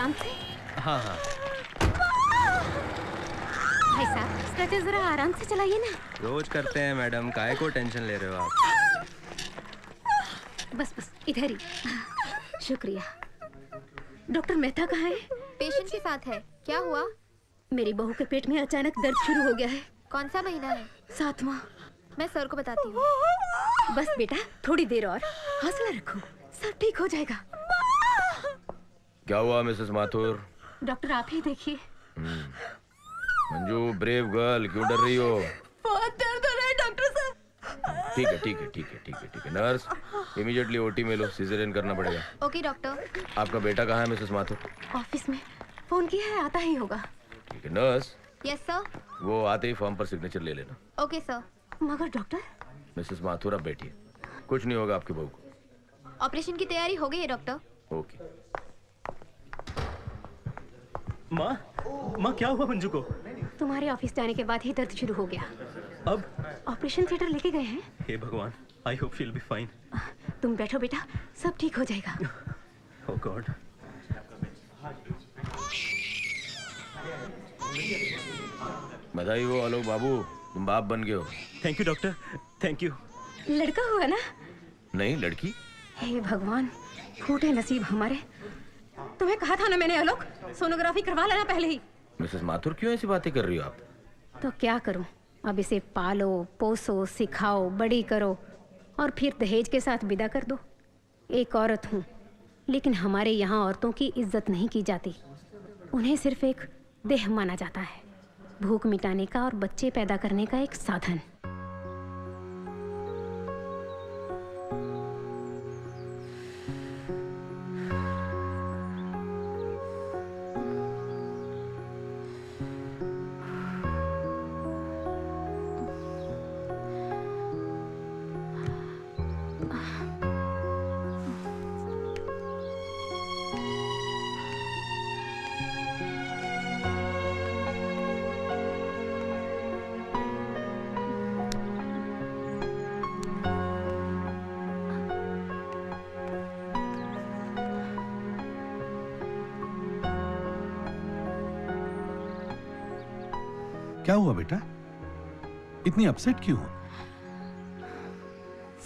आराम से। हाँ हाँ। भाई साहब स्ट्रेचर जरा आराम से चलाइए ना। रोज करते हैं मैडम, काहे को टेंशन ले रहे हो आप? बस बस इधर ही। शुक्रिया। डॉक्टर मेहता कहाँ है? पेशेंट के साथ है। क्या हुआ? मेरी बहू के पेट में अचानक दर्द शुरू हो गया है। कौन सा महीना है? 7वां। मैं सर को बताती हूँ। बस बेटा थोड़ी देर और हौसला रखो, सब ठीक हो जाएगा। क्या हुआ मिसेस माथुर? डॉक्टर आप ही देखिए। मंजू ब्रेव गर्ल, क्यों डर रही हो? बहुत दर्द हो रहा है डॉक्टर साहब। ठीक है ठीक है ठीक है ठीक है ठीक है। नर्स इमीडिएटली ओटी में लो, सिजेरियन करना पड़ेगा। Okay doctor. आपका बेटा कहाँ है मिसेस माथुर? ऑफिस में फोन किया है, आता ही होगा। ठीक है नर्स, यस सर। वो आते ही फॉर्म पर सिग्नेचर ले लेना। Okay sir. मगर डॉक्टर। मिसेस माथुर आप बैठिए, कुछ नहीं होगा आपकी बहू को। ऑपरेशन की तैयारी हो गई है डॉक्टर। ओके। माँ क्या हुआ मंजू को? तुम्हारे ऑफिस जाने के बाद ही दर्द शुरू हो गया। अब? ऑपरेशन थिएटर लेके गए हैं। हे भगवान, I hope she will be fine. तुम बैठो बेटा, सब ठीक हो जाएगा। ओह गॉड। बधाई हो आलोक बाबू, तुम बाप बन गए हो। Thank you doctor, thank you. लड़का हुआ ना? नहीं लड़की। हे भगवान, फूटे नसीब हमारे। तुम्हें कहा था ना मैंने आलोक, सोनोग्राफी करवा लेना पहले ही। मिसेस माथुर क्यों ऐसी बातें कर रही हो आप? तो क्या करूं, अब इसे पालो पोसो सिखाओ बड़ी करो और फिर दहेज के साथ विदा कर दो। एक औरत हूं, लेकिन हमारे यहाँ औरतों की इज्जत नहीं की जाती। उन्हें सिर्फ एक देह माना जाता है, भूख मिटाने का और बच्चे पैदा करने का एक साधन। क्या हुआ बेटा, इतनी अपसेट क्यों हो?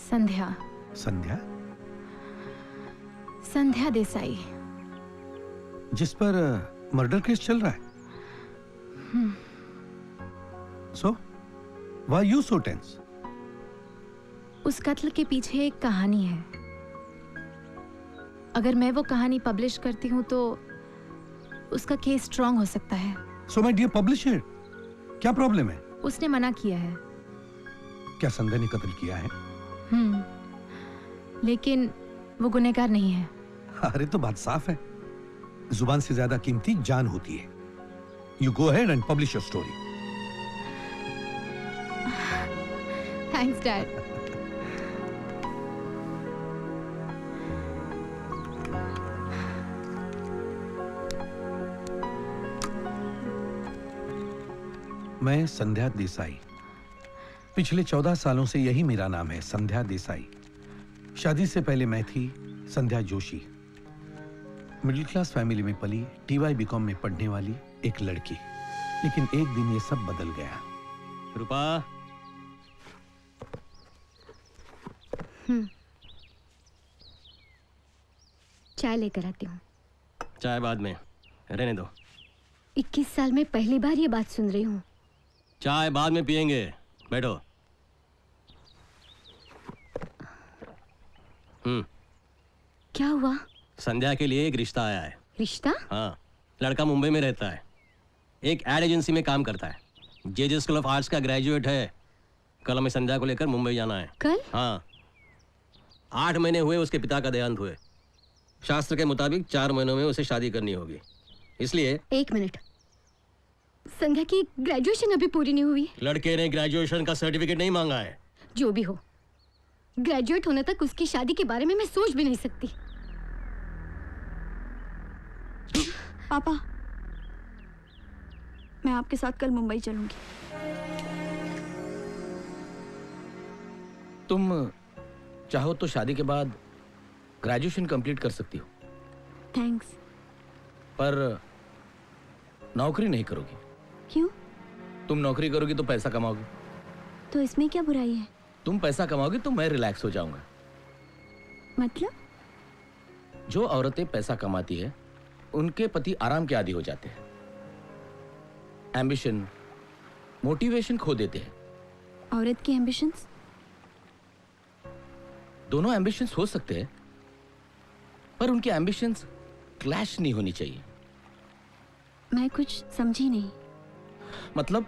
संध्या। संध्या? संध्या देसाई, जिस पर मर्डर केस चल रहा है। So why you so tense? उस कत्ल के पीछे एक कहानी है। अगर मैं वो कहानी पब्लिश करती हूँ तो उसका केस स्ट्रॉन्ग हो सकता है। So my dear publish it. क्या प्रॉब्लम है? उसने मना किया है। क्या संध्या ने कत्ल किया है? लेकिन वो गुनहगार नहीं है। अरे तो बात साफ है, जुबान से ज्यादा कीमती जान होती है। You go ahead and publish your story. Thanks dad. मैं संध्या देसाई, पिछले 14 सालों से यही मेरा नाम है, संध्या देसाई। शादी से पहले मैं थी संध्या जोशी। मिडिल क्लास फैमिली में पली, TY BCom में पढ़ने वाली एक लड़की। लेकिन एक दिन ये सब बदल गया। रूपा। चाय लेकर आती हूँ। चाय बाद में, रहने दो। 21 साल में पहली बार ये बात सुन रही हूँ। चाय बाद में पियेंगे, बैठो। क्या हुआ? संध्या के लिए एक रिश्ता आया है। रिश्ता? हाँ, लड़का मुंबई में रहता है, एक एड एजेंसी में काम करता है, JJ स्कूल ऑफ आर्ट्स का ग्रेजुएट है। कल हमें संध्या को लेकर मुंबई जाना है। कल? हाँ, 8 महीने हुए उसके पिता का देहांत हुए। शास्त्र के मुताबिक 4 महीनों में उसे शादी करनी होगी, इसलिए। 1 मिनट, संध्या की ग्रेजुएशन अभी पूरी नहीं हुई। लड़के ने ग्रेजुएशन का सर्टिफिकेट नहीं मांगा है। जो भी हो, ग्रेजुएट होने तक उसकी शादी के बारे में मैं सोच भी नहीं सकती। पापा, मैं आपके साथ कल मुंबई चलूंगी। तुम चाहो तो शादी के बाद ग्रेजुएशन कंप्लीट कर सकती हो। थैंक्स। पर नौकरी नहीं करोगी। क्यों? तुम नौकरी करोगी तो पैसा कमाओगी, तो इसमें क्या बुराई है? तुम पैसा कमाओगी तो मैं रिलैक्स हो जाऊंगा। मतलब? जो औरतें पैसा कमाती है उनके पति आराम के आदी हो जाते हैं, एम्बिशन, मोटिवेशन खो देते हैं। औरत की एम्बिशंस? दोनों एम्बिशंस हो सकते हैं, पर उनकी एम्बिशंस क्लैश नहीं होनी चाहिए। मैं कुछ समझी नहीं। मतलब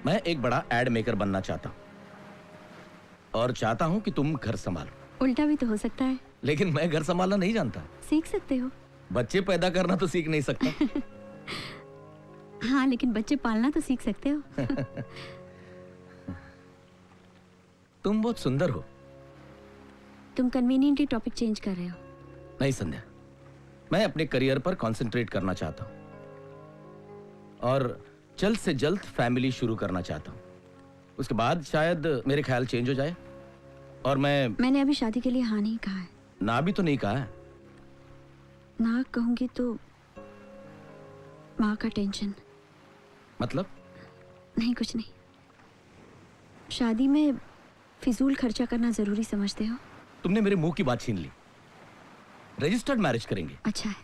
मैं एक बड़ा एड मेकर बनना चाहता हूं और चाहता हूं कि तुम घर संभालो। उल्टा भी तो हो सकता है। लेकिन मैं घर संभालना नहीं जानता। सीख सकते हो। बच्चे पैदा करना तो सीख नहीं सकता। हाँ, लेकिन बच्चे पालना तो सीख सकते हो। तुम बहुत सुंदर हो। तुम कन्वीनियंटली टॉपिक चेंज कर रहे हो। नहीं संध्या, मैं अपने करियर पर कंसंट्रेट करना चाहता हूं और जल्द से जल्द फैमिली शुरू करना चाहता हूं। उसके बाद शायद मेरे ख्याल चेंज हो जाए और मैंने अभी शादी के लिए हाँ नहीं कहा है। ना भी तो नहीं कहा है। ना कहूंगी तो माँ का टेंशन। मतलब? नहीं, कुछ नहीं। शादी में फिजूल खर्चा करना जरूरी समझते हो? तुमने मेरे मुंह की बात छीन ली। रजिस्टर्ड मैरिज करेंगे। अच्छा है,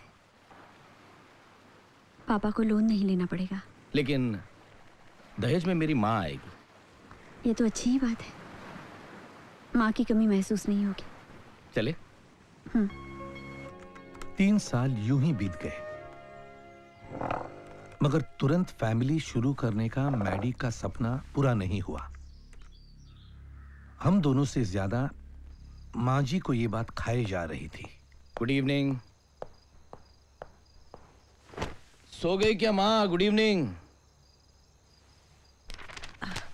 पापा को लोन नहीं लेना पड़ेगा। लेकिन दहेज में मेरी माँ आएगी। ये तो अच्छी ही बात है। माँ की कमी महसूस नहीं होगी। चले? 3 साल यूं ही बीत गए, मगर तुरंत फैमिली शुरू करने का मैडी का सपना पूरा नहीं हुआ। हम दोनों से ज्यादा माँ जी को ये बात खाए जा रही थी। Good evening. सो गई क्या माँ? Good evening.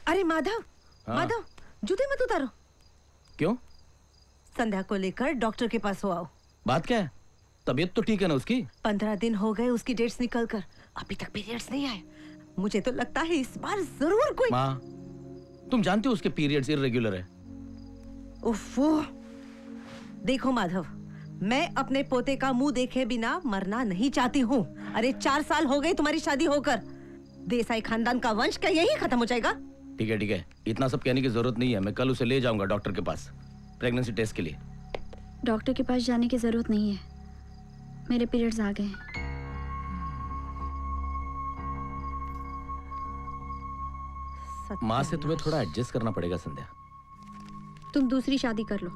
अरे माधव, हाँ? माधव, जूते मत उतारो। क्यों? संध्या को लेकर डॉक्टर के पास हो आओ। बात क्या है? तबीयत तो ठीक है ना उसकी? 15 दिन हो गए उसकी डेट्स निकल कर, अभी तक पीरियड्स नहीं आए। मुझे तो लगता है इस बार जरूर कोई। माँ, तुम जानते हो उसके पीरियड्स इर्रेगुलर है। उफ़्फ़ो। देखो माधव, मैं अपने पोते का मुंह देखे बिना मरना नहीं चाहती हूँ। अरे 4 साल हो गए तुम्हारी शादी होकर। देसाई खानदान का वंश क्या यही खत्म हो जाएगा? ठीक है ठीक है, इतना सब कहने की जरूरत नहीं है। मैं कल उसे ले जाऊंगा डॉक्टर के पास प्रेगनेंसी टेस्ट के लिए। डॉक्टर के पास जाने की जरूरत नहीं है, मेरे पीरियड्स आ गए हैं। माँ से तुम्हें थोड़ा एडजस्ट करना पड़ेगा संध्या। तुम दूसरी शादी कर लो।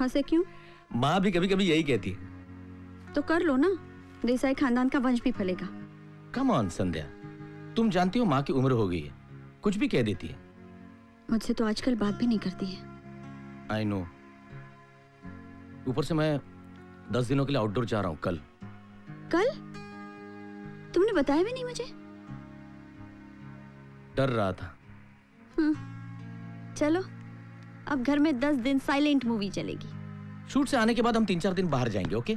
हंसे क्यों? माँ भी कभी कभी यही कहती है। तो कर लो ना, देसाई खानदान का वंश भी फलेगा। कम ऑन संध्या, तुम जानती हो माँ की उम्र हो गई है, कुछ भी कह देती है। मुझसे तो आजकल बात भी नहीं करती है। I know. ऊपर से मैं 10 दिनों के लिए आउटडोर जा रहा हूँ कल। कल? तुमने बताया भी नहीं मुझे। डर रहा था। चलो, अब घर में 10 दिन साइलेंट मूवी चलेगी। शूट से आने के बाद हम 3-4 दिन बाहर जाएंगे, ओके?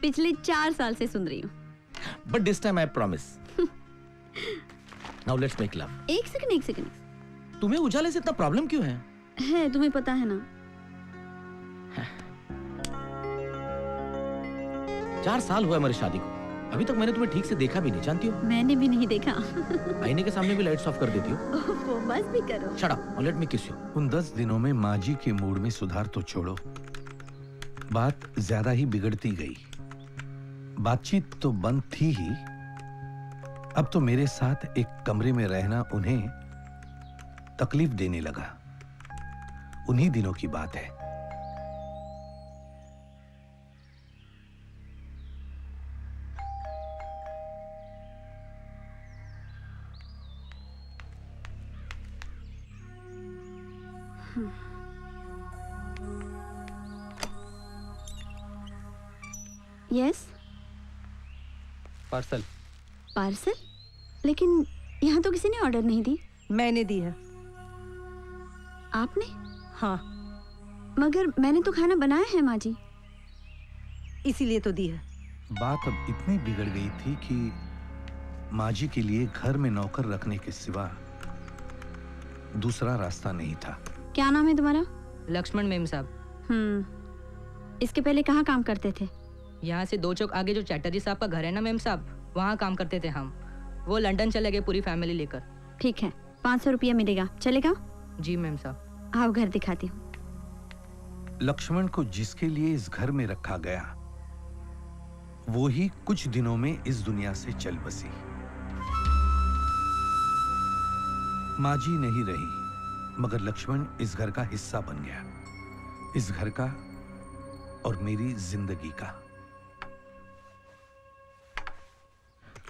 पिछले 4 साल से सुन रही हूँ। But this time I promise. Now let's make love. एक सेकंड। तुम्हें उजाले से इतना प्रॉब्लम क्यों है? है, तुम्हें पता है ना। 4 साल हुआ हमारी शादी को, अभी तक मैंने तुम्हें ठीक से देखा भी नहीं, जानती हो? मैंने भी नहीं देखा। आईने के सामने भी लाइट्स ऑफ कर देती हो। वो बस भी करो। शट अप और लेट मी किस यू। उन 10 दिनों में माँ जी के मूड में सुधार तो छोड़ो, बात ज्यादा ही बिगड़ती गई। बातचीत तो बंद थी ही, अब तो मेरे साथ एक कमरे में रहना उन्हें तकलीफ देने लगा। उन्हीं दिनों की बात है। यस। पार्सल। पार्सल? लेकिन यहाँ तो किसी ने ऑर्डर नहीं दी। मैंने दी है। आपने? हाँ, मगर मैंने तो खाना बनाया है माँ जी। इसीलिए तो दी है। बात अब इतनी बिगड़ गई थी कि माँ जी के लिए घर में नौकर रखने के सिवा दूसरा रास्ता नहीं था। क्या नाम है तुम्हारा? लक्ष्मण मेम साहब। इसके पहले कहाँ काम करते थे? यहाँ से 2 चौक आगे जो चैटर्जी साहब का घर है ना मैम साहब, वहाँ काम करते थे हम। वो लंदन चले गए पूरी फैमिली लेकर। ठीक है, 500 रुपया मिलेगा, चलेगा? जी मैम साहब। आओ घर दिखाती हूँ। लक्ष्मण को जिसके लिए इस घर में रखा गया वो ही कुछ दिनों में इस दुनिया से चल बसी। माँ जी नहीं रही मगर लक्ष्मण इस घर का हिस्सा बन गया, इस घर का और मेरी जिंदगी का।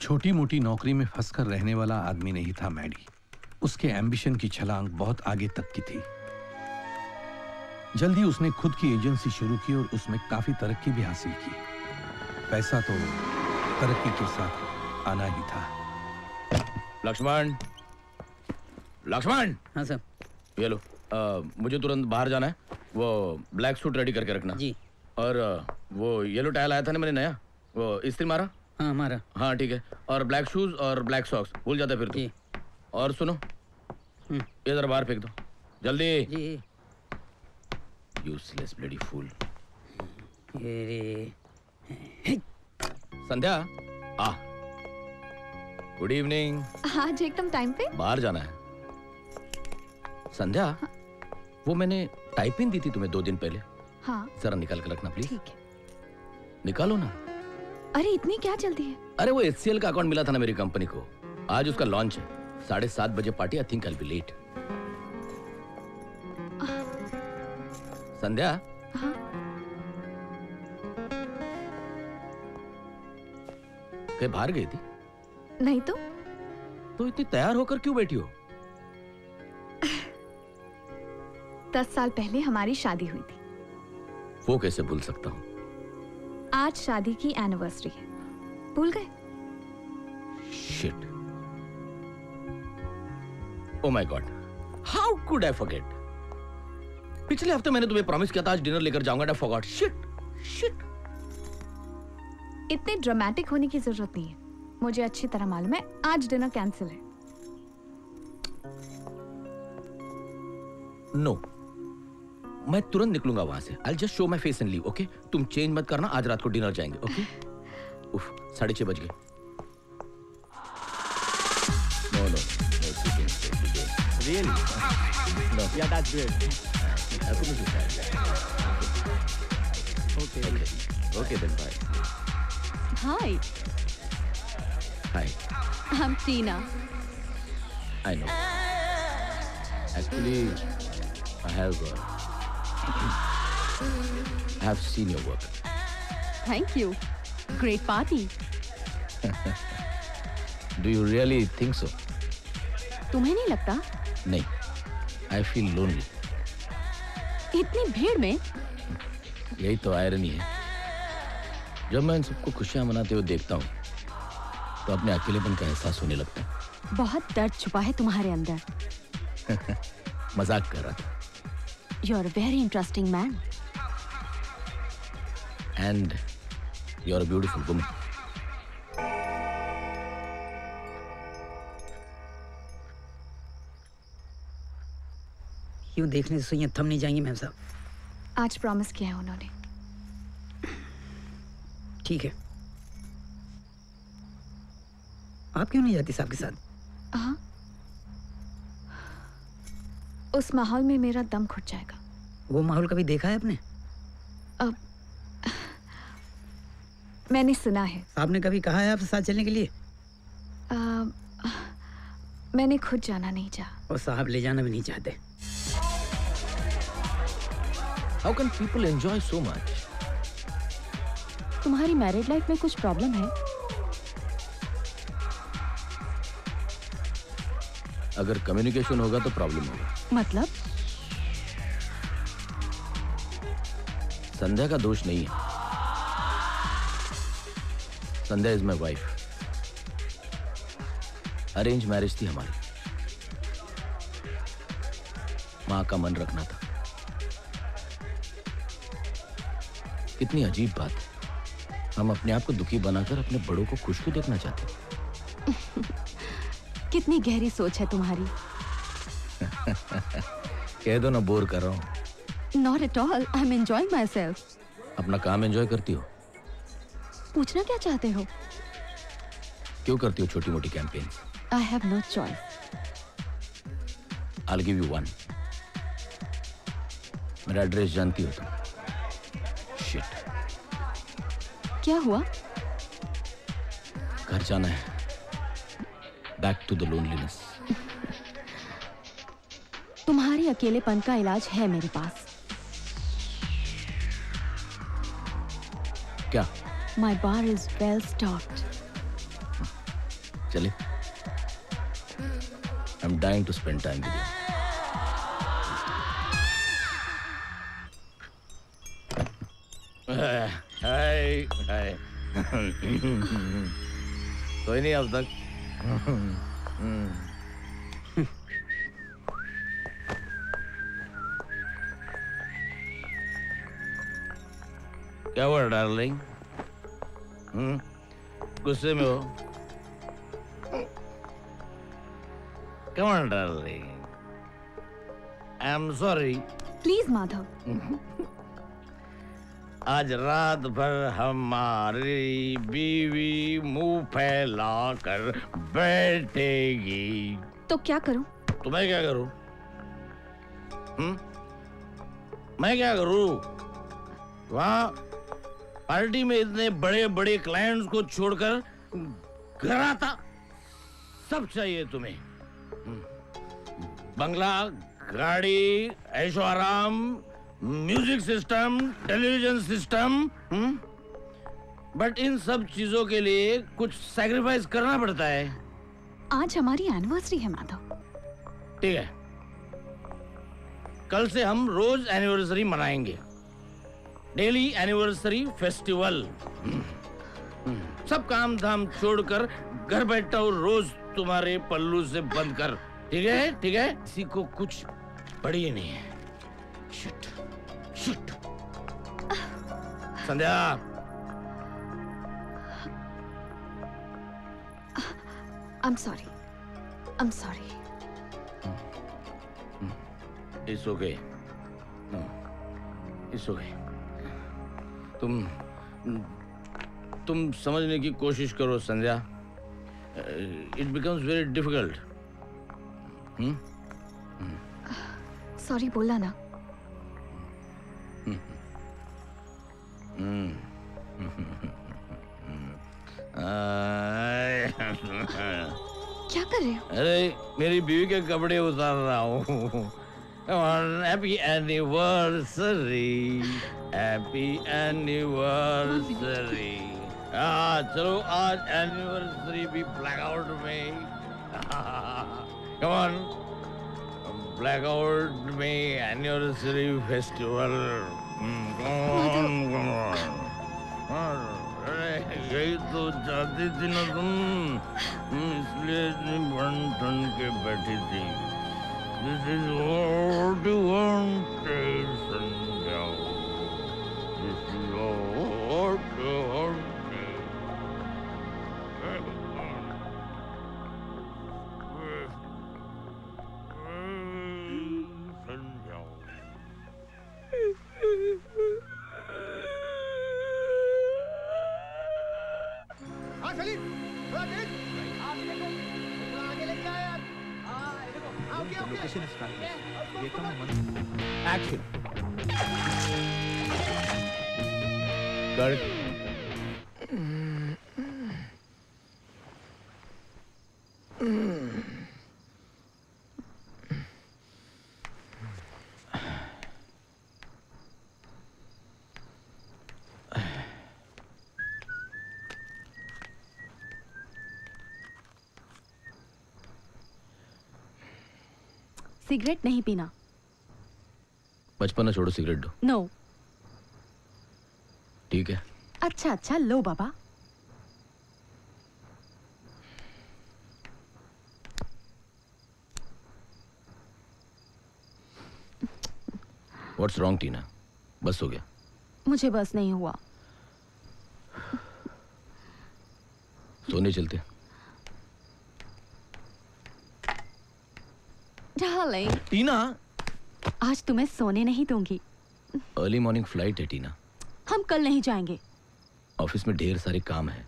छोटी मोटी नौकरी में फंसकर रहने वाला आदमी नहीं था मैडी। उसके एम्बिशन की छलांग बहुत आगे तक की थी। जल्दी उसने खुद की एजेंसी शुरू की और उसमें काफी तरक्की भी हासिल की। पैसा तो तरक्की के साथ आना ही था। लक्ष्मण, लक्ष्मण। हाँ सर। ये लो, मुझे तुरंत बाहर जाना है। वो ब्लैक सूट रेडी करके रखना जी। और वो येलो टायल आया था ना मैंने नया, वो इस्त्री मारा? हाँ हमारा। हाँ ठीक है। और ब्लैक शूज और ब्लैक सॉक्स भूल जाता फिर जी। तो। और सुनो, ये जरा बाहर फेंक दो जल्दी। जी। Useless bloody fool. ये संध्या, आ। Good evening. आज एकदम टाइम पे। बाहर जाना है। संध्या, वो मैंने टाइपिंग दी थी तुम्हें 2 दिन पहले, हाँ जरा निकाल कर रखना प्लीज। ठीक है। निकालो ना। अरे इतनी क्या जल्दी है? अरे वो HCL का अकाउंट मिला था ना मेरी कंपनी को, आज उसका लॉन्च है। 7:30 बजे party. I think I will be late. Sandhya. हाँ। कहीं बाहर गई थी? नहीं तो इतनी तैयार होकर क्यों बैठी हो? 10 साल पहले हमारी शादी हुई थी। वो कैसे भूल सकता हूँ। आज शादी की एनिवर्सरी है, भूल गए? Shit. Oh my God, how could I forget? पिछले हफ्ते मैंने तुम्हें प्रॉमिस किया था आज डिनर लेकर जाऊंगा। I forgot. Shit shit. इतने ड्रामेटिक होने की जरूरत नहीं है, मुझे अच्छी तरह मालूम है आज डिनर कैंसिल है। नो, मैं तुरंत निकलूंगा वहां से। I'll just show my face and leave, okay? तुम चेंज मत करना, आज रात को डिनर जाएंगे, ओके? उफ, 6:30 बज गए। No, no, no, really? No. Yeah, that's great. Okay, then bye. Hi, Hi. I'm Tina. I know. Actually, I have seen your work. Thank you. Great party. Do you really think so? तुम्हें नहीं लगता? नहीं, I feel lonely. इतनी भीड़ में? यही तो irony है। जब मैं इन सबको खुशियां मनाते हुए देखता हूँ तो अपने अकेलेपन का एहसास होने लगता है। बहुत दर्द छुपा है तुम्हारे अंदर। मजाक कर रहा था। You are a very interesting man. And you are a beautiful woman. यूं देखने से सुइयां थम नहीं जाएंगी मैम साहब। आज प्रॉमिस किया है उन्होंने। ठीक है। आप क्यों नहीं जाती साहब के साथ? हाँ, उस माहौल में मेरा दम घुट जाएगा। वो माहौल कभी देखा है आपने? अब मैंने सुना है। साहब ने कभी कहा है आपसे साथ चलने के लिए? मैंने खुद जाना नहीं चाहा। और साहब ले जाना भी नहीं चाहते। How can people enjoy so much? तुम्हारी मैरिड लाइफ में कुछ प्रॉब्लम है? अगर कम्युनिकेशन होगा तो प्रॉब्लम होगा। मतलब? संध्या का दोष नहीं है। Sandhya is my wife. Arrange marriage थी हमारी। मां का मन रखना था। कितनी अजीब बात है, हम अपने आप को दुखी बनाकर अपने बड़ों को खुश क्यों देखना चाहते हैं? कितनी गहरी सोच है तुम्हारी। कह दो ना, बोर कर रहा हूं। Not at all. I'm enjoying myself. अपना काम एंजॉय करती हो? पूछना क्या चाहते हो? क्यों करती हो छोटी मोटी campaign? I have no choice. I'll give you one. मेरा एड्रेस जानती हो तुम? Shit. क्या हुआ? घर जाना है। Back to the loneliness. तुम्हारे अकेलेपन का इलाज है मेरे पास। क्या? My bar is well stocked. चले? I'm dying to spend time with you. हाय हाय कोई नहीं अब तक। क्या हुआ डार्लिंग? गुस्से में हो? Come on, darling. I'm sorry. Please Madhav. आज रात भर हमारी बीवी मुंह फैला कर बैठेगी। तो क्या करूं? तो मैं क्या करूं? मैं क्या करूं? वहाँ पार्टी में इतने बड़े बड़े क्लाइंट्स को छोड़कर घर आता सब चाहिए तुम्हें। बंगला, गाड़ी, ऐशो आराम, music system, television system, but in सब चीजों के लिए कुछ सैक्रिफाइस करना पड़ता है। आज हमारी एनिवर्सरी है माधव। ठीक है, कल से हम रोज एनिवर्सरी मनाएंगे। Daily anniversary festival. सब काम धाम छोड़कर घर बैठा हूँ रोज तुम्हारे पल्लू से बंद कर। ठीक है? ठीक है? किसी को कुछ पड़ी नहीं है। Shit, shit. Sandhya, I'm sorry. I'm sorry. It's okay. It's okay. तुम समझने की कोशिश करो संध्या। It becomes very difficult. Sorry बोला ना। क्या कर रहे हो? अरे मेरी बीवी के कपड़े उतार रहा हूँ। Happy anniversary, happy anniversary. चलो आज एनिवर्सरी भी ब्लैकआउट में। कम ऑन, ब्लैकआउट में एनिवर्सरी फेस्टिवल। यही तो चाहती थी ना तुम, इसलिए इतनी बन ठन के बैठी थी। This is what you wanted, Sanjay. This is what you wanted. Action. Got it. Cigarette नहीं पीना। बचपन छोड़ो, सिगरेट दो। नो। ठीक है। अच्छा अच्छा लो बाबा। What's wrong, टीना? बस हो गया। मुझे बस नहीं हुआ। सोने चलते। डार्लिंग, टीना, आज तुम्हें सोने नहीं दूंगी। अर्ली मॉर्निंग फ्लाइट है टीना। हम कल नहीं जाएंगे। ऑफिस में ढेर सारे काम है।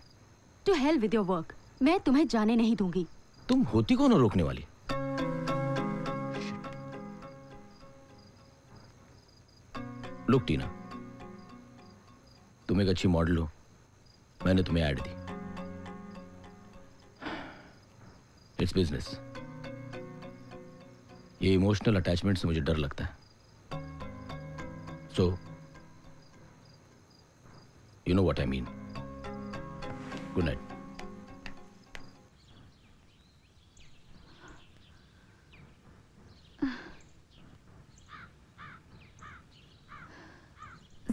To hell with your work. मैं तुम्हें जाने नहीं दूंगी। तुम होती कौन हो रोकने वाली? लुक टीना, तुम एक अच्छी मॉडल हो, मैंने तुम्हें ऐड दी। It's business. ये इमोशनल अटैचमेंट से मुझे डर लगता है। So you know what I mean. Good night.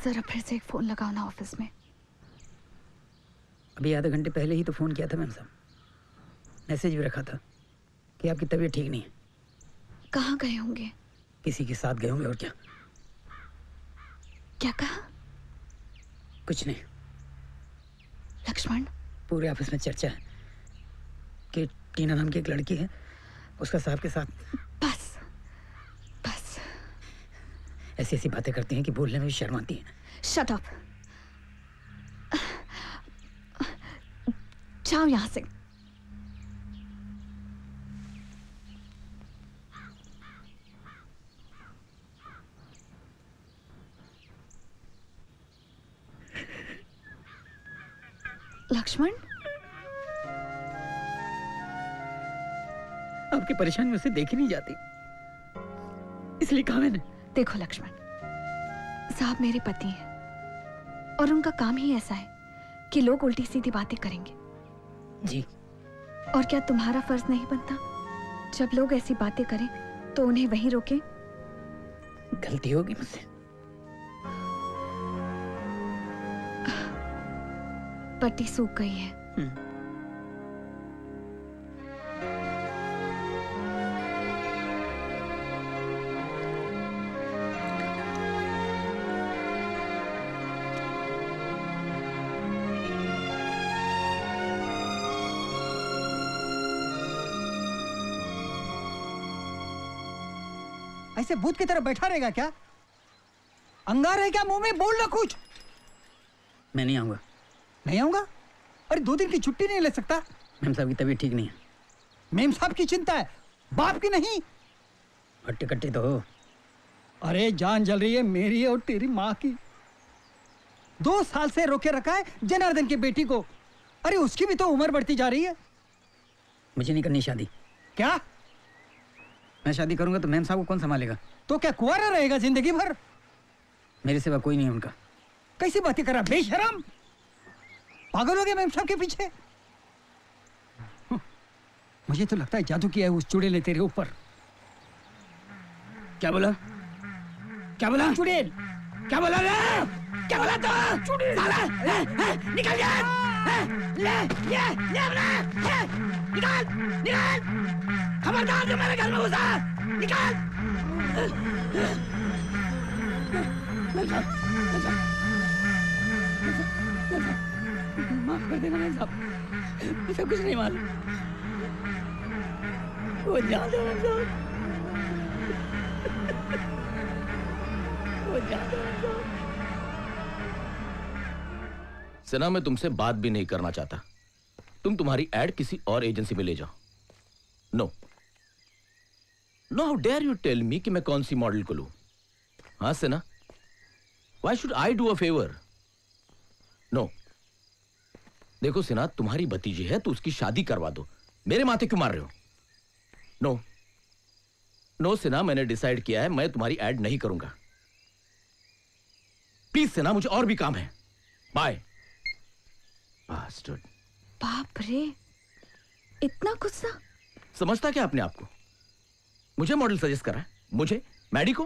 जरा फिर से एक फोन लगाओ ना ऑफिस में। अभी आधे घंटे पहले ही तो फ़ोन किया था मैम साहब। मैसेज भी रखा था कि आपकी तबीयत ठीक नहीं है। कहाँ गए होंगे? किसी के साथ गए होंगे और क्या। क्या कहा? कुछ नहीं। लक्ष्मण, पूरे ऑफिस में चर्चा है कि टीना नाम की एक लड़की है, उसका साहब के साथ। बस बस। ऐसी ऐसी बातें करती हैं कि बोलने में भी शर्म आती है। Shut up. जाओ यहाँ से। लक्ष्मण, आपकी परेशानी मुझसे देखी नहीं जाती, इसलिए कहा मैंने। देखो लक्ष्मण, साहब मेरे पति हैं और उनका काम ही ऐसा है कि लोग उल्टी सीधी बातें करेंगे। जी। और क्या तुम्हारा फर्ज नहीं बनता जब लोग ऐसी बातें करें तो उन्हें वहीं रोकें? गलती होगी मुझसे। पट्टी सूख गई है। ऐसे भूत की तरह बैठा रहेगा क्या? अंगार है क्या मुंह में? बोल ना कुछ। मैं नहीं आऊंगा। नहीं आऊंगा? अरे 2 दिन की छुट्टी नहीं ले सकता? मैम साहब की तबीयत ठीक नहीं है। मेम साहब की चिंता है, बाप की नहीं। हट्टी कट्टी तो हो। अरे जान जल रही है मेरी और तेरी माँ की। 2 साल से रोके रखा है जनार्दन की बेटी को। अरे उसकी भी तो उम्र बढ़ती जा रही है। मुझे नहीं करनी शादी। क्या? मैं शादी करूंगा तो मैम साहब को कौन संभालेगा? तो क्या कुंवारा रहेगा जिंदगी भर? मेरे सिवा कोई नहीं है उनका। कैसी बातें करा बेशरम? पागल हो गए मैम साहब के पीछे? मुझे तो लगता है जादू किया है उस चुड़ैल ने तेरे ऊपर। क्या बोला? क्या बोला? चुड़ैल। क्या बोला रे? क्या बोला तो? चुड़ैल। साला, निकल जा। ले निकाल, निकाल। खबरदार जो मेरे घर में घुसा, निकाल। माफ कर देना मैम साहब, मुझे कुछ नहीं मालूम। वो जादू मैम साहब, वो जादू मैम साहब। सिन्हा, मैं तुमसे बात भी नहीं करना चाहता। तुम तुम्हारी एड किसी और एजेंसी में ले जाओ। No no, how dare you tell me कि मैं कौन सी मॉडल को लूं? हाँ Sinha, why should I do a favour? No, देखो सिन्हा, तुम्हारी भतीजी है तो उसकी शादी करवा दो। मेरे माथे क्यों मार रहे हो? नो नो सिन्हा, मैंने डिसाइड किया है, मैं तुम्हारी एड नहीं करूंगा। प्लीज सिन्हा, मुझे और भी काम है। बाय। बाप रे, इतना गुस्सा? समझता क्या अपने आप को? मुझे मॉडल सजेस्ट करा है? मुझे? मैडी को?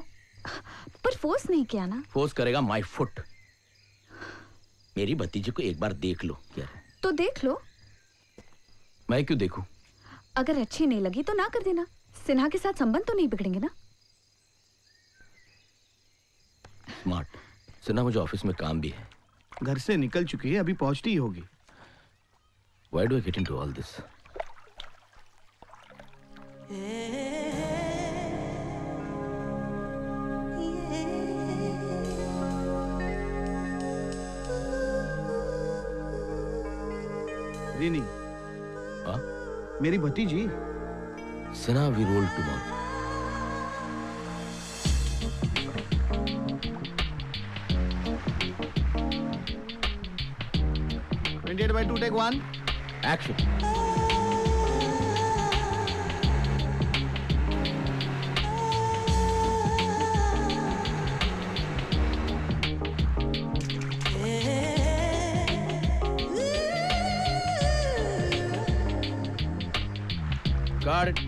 पर फोर्स नहीं किया ना? फोर्स करेगा माय फुट। मेरी भतीजी को एक बार देख लो। क्या है? तो देख लो। मैं क्यों देखूं? अगर अच्छी नहीं लगी तो ना कर देना। सिन्हा के साथ संबंध तो नहीं बिगड़ेंगे ना? स्मार्ट। सिन्हा, मुझे ऑफिस में काम भी है। घर से निकल चुकी है, अभी पहुंचती ही होगी। Why do I get into all this? Rini हाँ? मेरी भतीजी। Sina, we roll tomorrow. by 2 take 1. Action. Got it.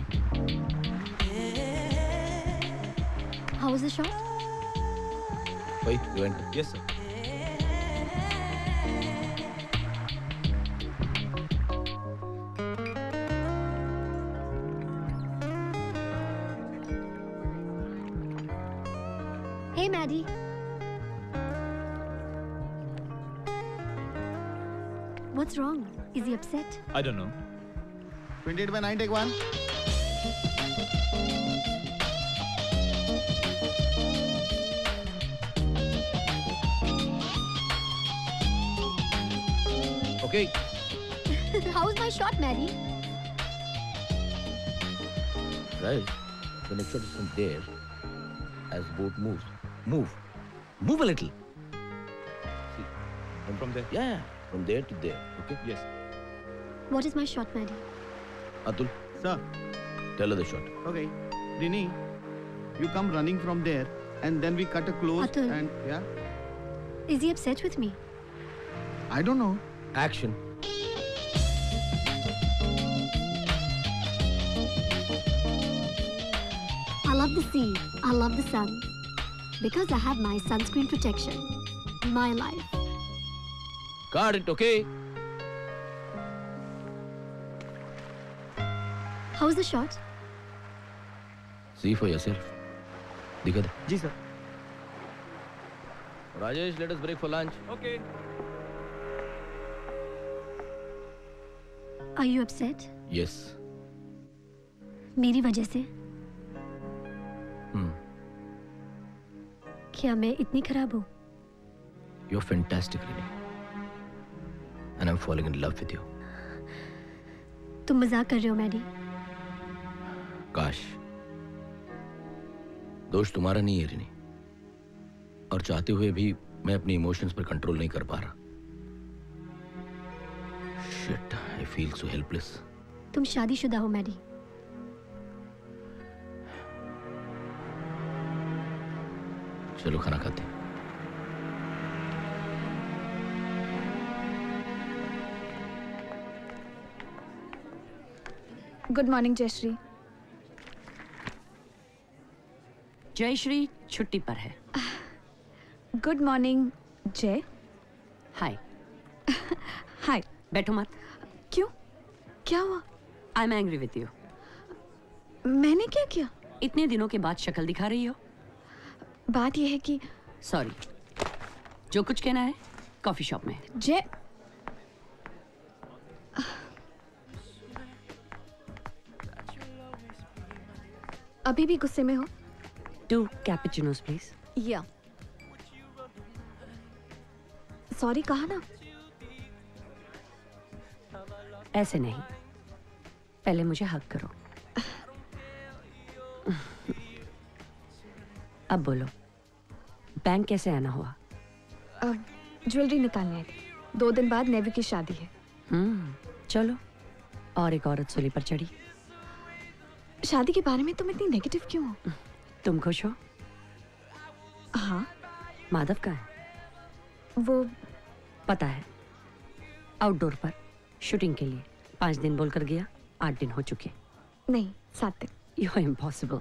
How was the shot? Wait, you enter. Yes, sir. Hey, Maddie. What's wrong? Is he upset? I don't know. 28 by 9 take 1. Okay. How's my shot, Maddie? Right. The next shot is from there. As boat moves. Move. Move a little. See. And From there? Yeah. From there to there. Okay? Yes. What is my shot, Maddie? Atul, Sir. tell her the shot. Okay. Rini, you come running from there and then we cut a close Atul. and yeah. Is he upset with me? I don't know. Action. I love the sea. I love the sun. Because I have my sunscreen protection. My life. Got it, okay? How's the shot? See for yourself. Dikha de. Ji, sir. Rajesh, let us break for lunch. Okay. Are you upset? Yes. मेरी वजह से? Hmm. क्या मैं इतनी खराब हूँ? You're fantastic, Rini. And I'm falling in love with you. तुम मजाक कर रहे हो, मैडी? काश दोष तुम्हारा नहीं है रिनी, और चाहते हुए भी मैं अपने इमोशंस पर कंट्रोल नहीं कर पा रहा. Shit, I feel so helpless. तुम शादीशुदा हो, मैडी. चलो खाना खाते हैं. Good morning Jayashree. जयश्री छुट्टी पर है. गुड मॉर्निंग जय. हाय. हाय. बैठो मत. क्यों? क्या हुआ? I am angry with you. मैंने क्या किया? इतने दिनों के बाद शक्ल दिखा रही हो. बात यह है कि सॉरी, जो कुछ कहना है कॉफी शॉप में. जय. अभी भी गुस्से में हो? 2 कैपुचिनोस प्लीज. या. सॉरी कहा ना. ऐसे नहीं, पहले मुझे हग करो. अब बोलो, बैंक कैसे आना हुआ? अब ज्वेलरी निकालने आई थी. 2 दिन बाद नेवी की शादी है. चलो. और एक औरत सूली पर चढ़ी. शादी के बारे में तुम इतनी नेगेटिव क्यों हो? तुम खुश हो? हाँ. माधव कहाँ है? वो पता है, आउटडोर पर शूटिंग के लिए 5 दिन बोलकर गया. 8 दिन हो चुके. नहीं, 7 दिन. You are impossible.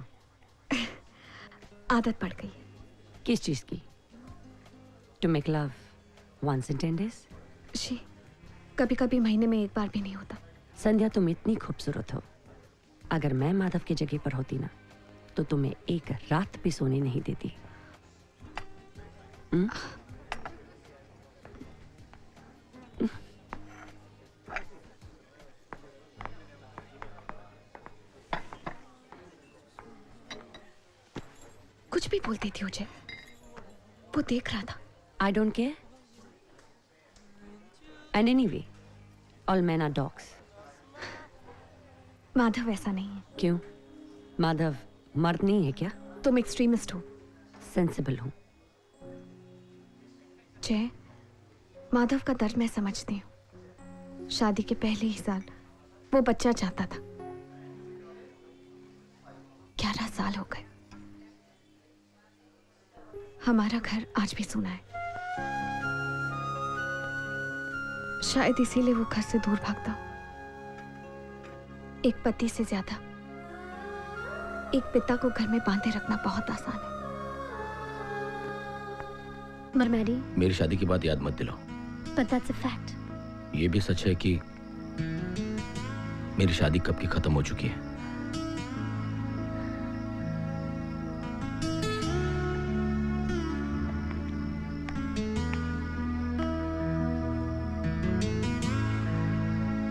आदत पड़ गई. किस चीज की? To make love once in 10 days? शी, कभी कभी महीने में 1 बार भी नहीं होता. संध्या, तुम इतनी खूबसूरत हो. अगर मैं माधव की जगह पर होती ना, तो तुम्हें एक रात भी सोने नहीं देती. कुछ भी बोलती थी मुझे. वो देख रहा था. I don't care. And anyway, all man are dogs. Madhav ऐसा नहीं है। क्यों? माधव मर्द नहीं है क्या? तुम एक्सट्रीमिस्ट हो। सेंसिबल हूँ। जय, माधव का दर्द मैं समझती हूँ। शादी के पहले ही साल वो बच्चा चाहता था। 11 साल हो गए। हमारा घर आज भी सूना है। शायद इसीलिए वो घर से दूर भागता हो। एक पति से ज्यादा एक पिता को घर में बांधे रखना बहुत आसान है। मरमैडी, मेरी शादी की बात याद मत दिलाओ। but that's a fact. ये भी सच है कि मेरी शादी कब की खत्म हो चुकी है।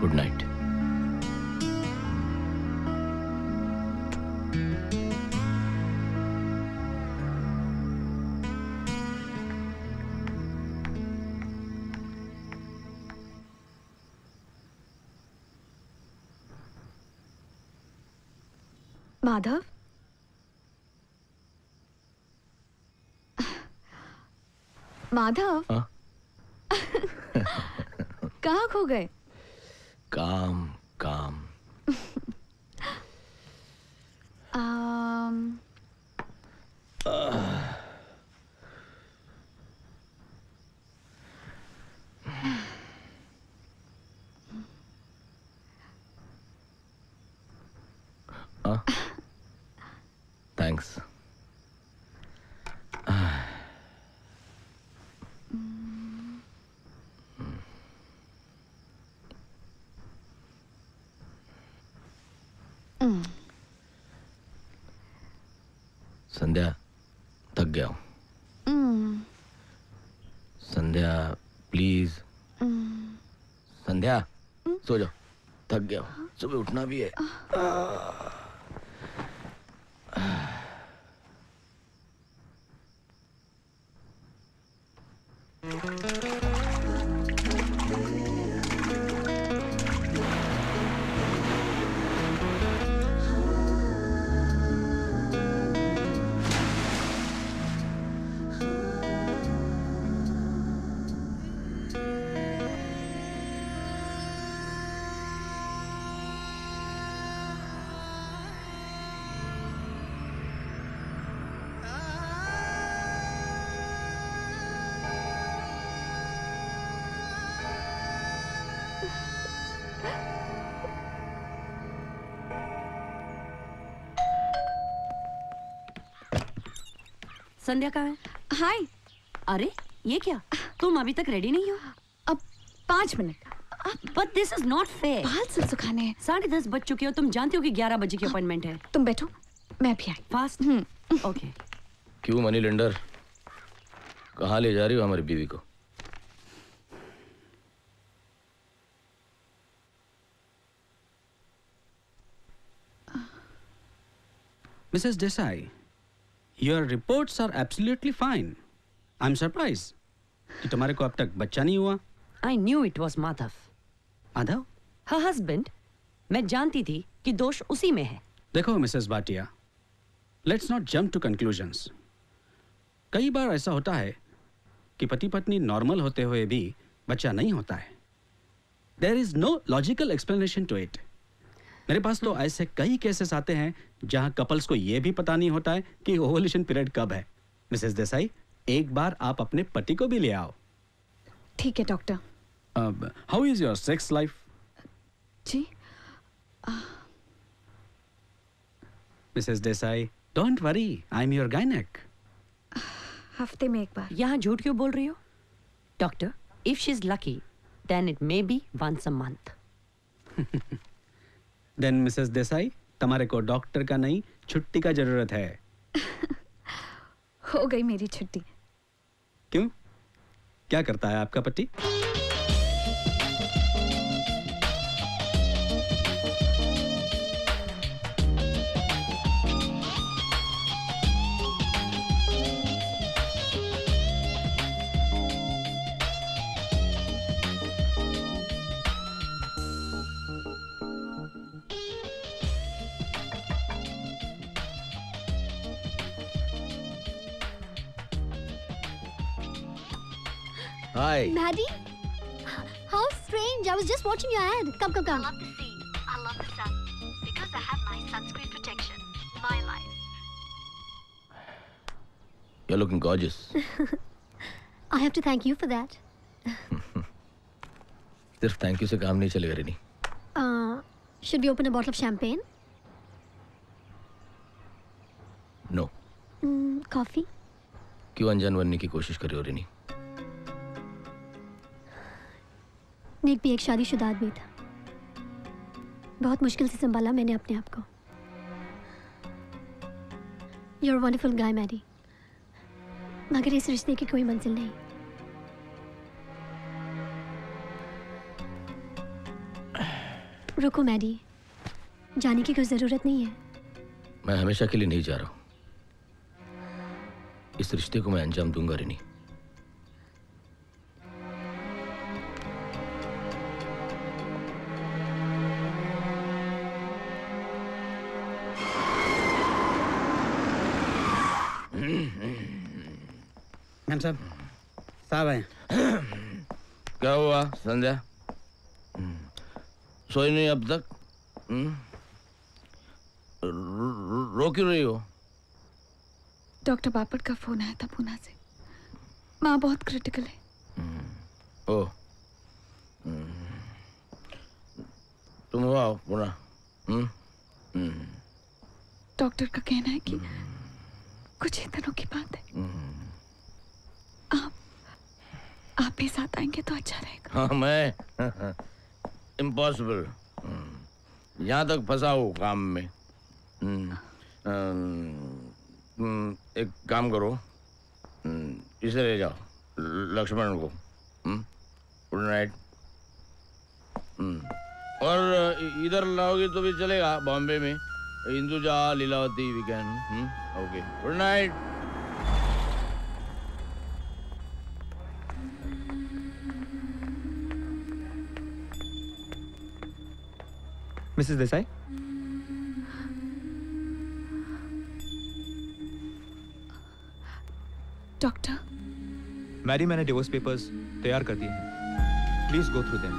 Good night. माधव, माधव, हाँ? कहाँ खो गए? काम काम। थैंक्स। संध्या, थक गया हूँ। संध्या प्लीज। संध्या सो जाओ, थक गया हूँ, सुबह उठना भी है। संध्या कहाँ है? हाय। अरे ये क्या, तुम अभी तक रेडी नहीं हो? अब 5 minute. But this is not fair. बाल सिल सुखाने हैं। 10:30 बज चुके हो, तुम जानते हो कि 11 बजे की अपॉइंटमेंट है। तुम बैठो, मैं भी आई। फास्ट। ओके। क्यों मनी लेंडर, कहाँ ले जा रही हो हमारी बीवी को? Mrs. Desai, your reports are absolutely fine. I'm surprised कि तुम्हारे को अब तक बच्चा नहीं हुआ। I knew it was Madhav. Madhav? Her husband. मैं जानती थी कि दोष उसी में है। देखो Mrs Bhatia, let's not jump to conclusions. कई बार ऐसा होता है कि पति पत्नी नॉर्मल होते हुए भी बच्चा नहीं होता है। There is no logical explanation to it. मेरे पास तो ऐसे कई केसेस आते हैं जहां कपल्स को यह भी पता नहीं होता है कि ओवुलेशन पीरियड कब है। मिसेस देसाई, एक बार आप अपने पति को भी ले आओ। ठीक है doctor. How is your sex life? जी Mrs Desai, don't worry, I am your गायनेक। हफ्ते में एक बार। यहाँ झूठ क्यों बोल रही हो? Doctor, if she is lucky then it may be once a month. Then Mrs Desai, तुम्हारे को डॉक्टर का नहीं, छुट्टी का जरूरत है। हो गई मेरी छुट्टी। क्यों, क्या करता है आपका पति? हाय। Maddie? How strange. I was just watching your ad. Come. I love the sea. I love the sun. Because I have my sunscreen protection. My life. You're looking gorgeous. I have to thank you for that. सिर्फ thank you से काम नहीं चलेगा Renee. Should we open a bottle of champagne? No. Coffee? क्यों अनजान बनने की कोशिश कर रही हो रेनी? निक भी एक शादीशुदा आदमी था। बहुत मुश्किल से संभाला मैंने अपने आप को। You're a wonderful guy, Maddie. मगर इस रिश्ते की कोई मंजिल नहीं। रुको मैडी, जाने की कोई जरूरत नहीं है। मैं हमेशा के लिए नहीं जा रहा हूं। इस रिश्ते को मैं अंजाम दूंगा रेनी। मैम साहब आए। क्या हुआ संध्या? सोई नहीं अब तक? रो क्यों रही हो? डॉक्टर बापट का फोन आया था पूना से। माँ बहुत क्रिटिकल है। ओ, तुम हो आओ पूना। डॉक्टर का कहना है कि कुछ ही दिनों की बात है। आप भी साथ आएंगे तो अच्छा रहेगा। हाँ मैं इम्पॉसिबल। यहाँ तक फंसा हूँ काम में। एक काम करो, इसे ले जाओ लक्ष्मण को। Good night. और इधर लाओगे तो भी चलेगा, बॉम्बे में Hinduja Lilavati weekend. Okay, good night. Mrs Desai, doctor. Maddy, मैंने डिवोर्स पेपर्स तैयार कर दिए हैं। Please go through them.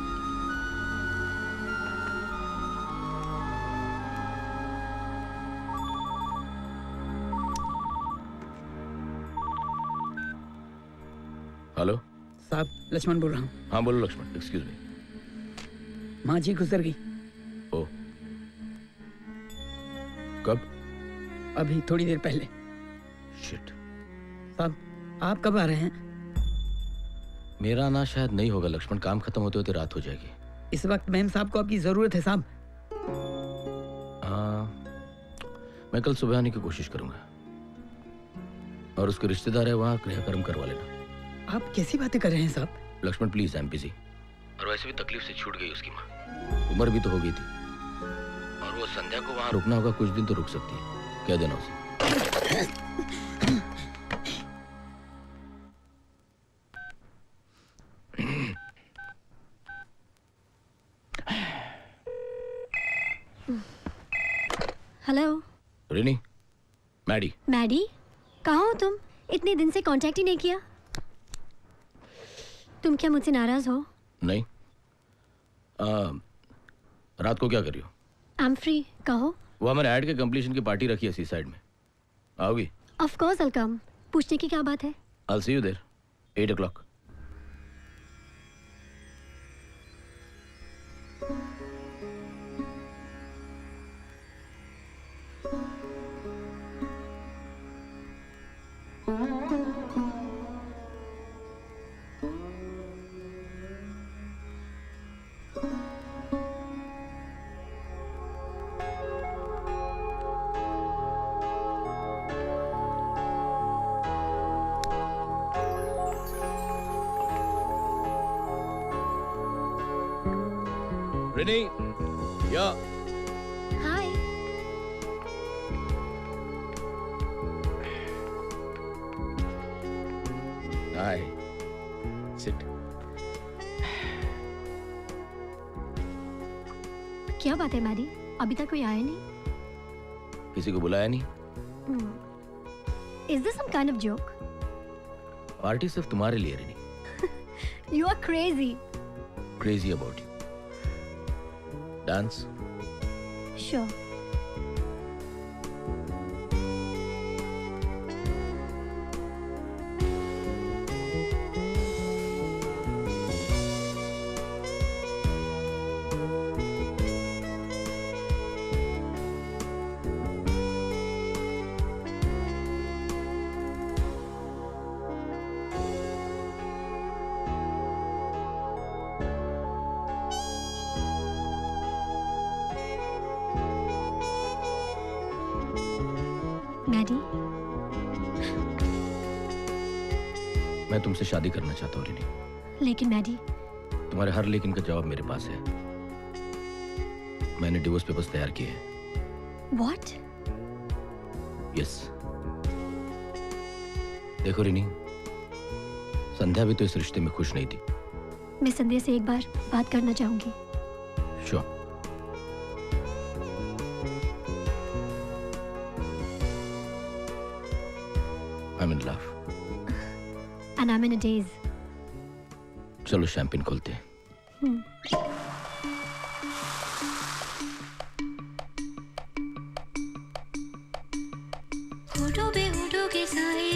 Hello साहब, लक्ष्मण बोल रहा हूँ। हाँ बोलो लक्ष्मण। Excuse me. माँ जी गुजर गई। ओ, कब? अभी थोड़ी देर पहले। शिट। साहब, आप कब आ रहे हैं? मेरा आना शायद नहीं होगा लक्ष्मण, काम खत्म होते होते रात हो जाएगी। इस वक्त मैम साहब को आपकी जरूरत है साहब। मैं कल सुबह आने की कोशिश करूंगा। और उसके रिश्तेदार है वहाँ क्रियाक्रम करवा लेना। आप कैसी बातें कर रहे हैं साहब? Laxman please, I am busy. और वैसे भी तकलीफ से छूट गई उसकी माँ, उम्र भी तो हो गई थी। और वो संध्या को वहाँ रुकना होगा, कुछ दिन तो रुक सकती है, कह देना उसे। Hello Rini, Maddie. मैडी, कहाँ हो तुम? इतने दिन से कांटेक्ट ही नहीं किया। तुम क्या मुझसे नाराज हो? नहीं। रात को क्या कर रही हो? आई एम फ्री, कहो। वो हमारे ऐड के कंप्लीशन की पार्टी रखी है सी साइड में, आओगी? ऑफ कोर्स आई कम। पूछने की क्या बात है? I'll see you there, 8 o'clock. Renee, yeah. Hi. Hi. Sit. क्या बात है मैडी? अभी तक कोई आया नहीं? किसी को बुलाया नहीं? Is this some kind of joke? पार्टी सिर्फ तुम्हारे लिए Renee. You are crazy. Crazy about you. Dance? Sure. Maddy, मैं तुमसे शादी करना चाहता हूँ रिनी। लेकिन मैडी, तुम्हारे हर लेकिन का जवाब मेरे पास है। मैंने डिवोर्स पेपर्स तैयार किए हैं। What? यस। देखो रिनी, संध्या भी तो इस रिश्ते में खुश नहीं थी। मैं संध्या से एक बार बात करना चाहूंगी। Sure. I'm in love. And I'm in a daze. चलो शैंपेन खोलते हैं। होठों पे होठों के साए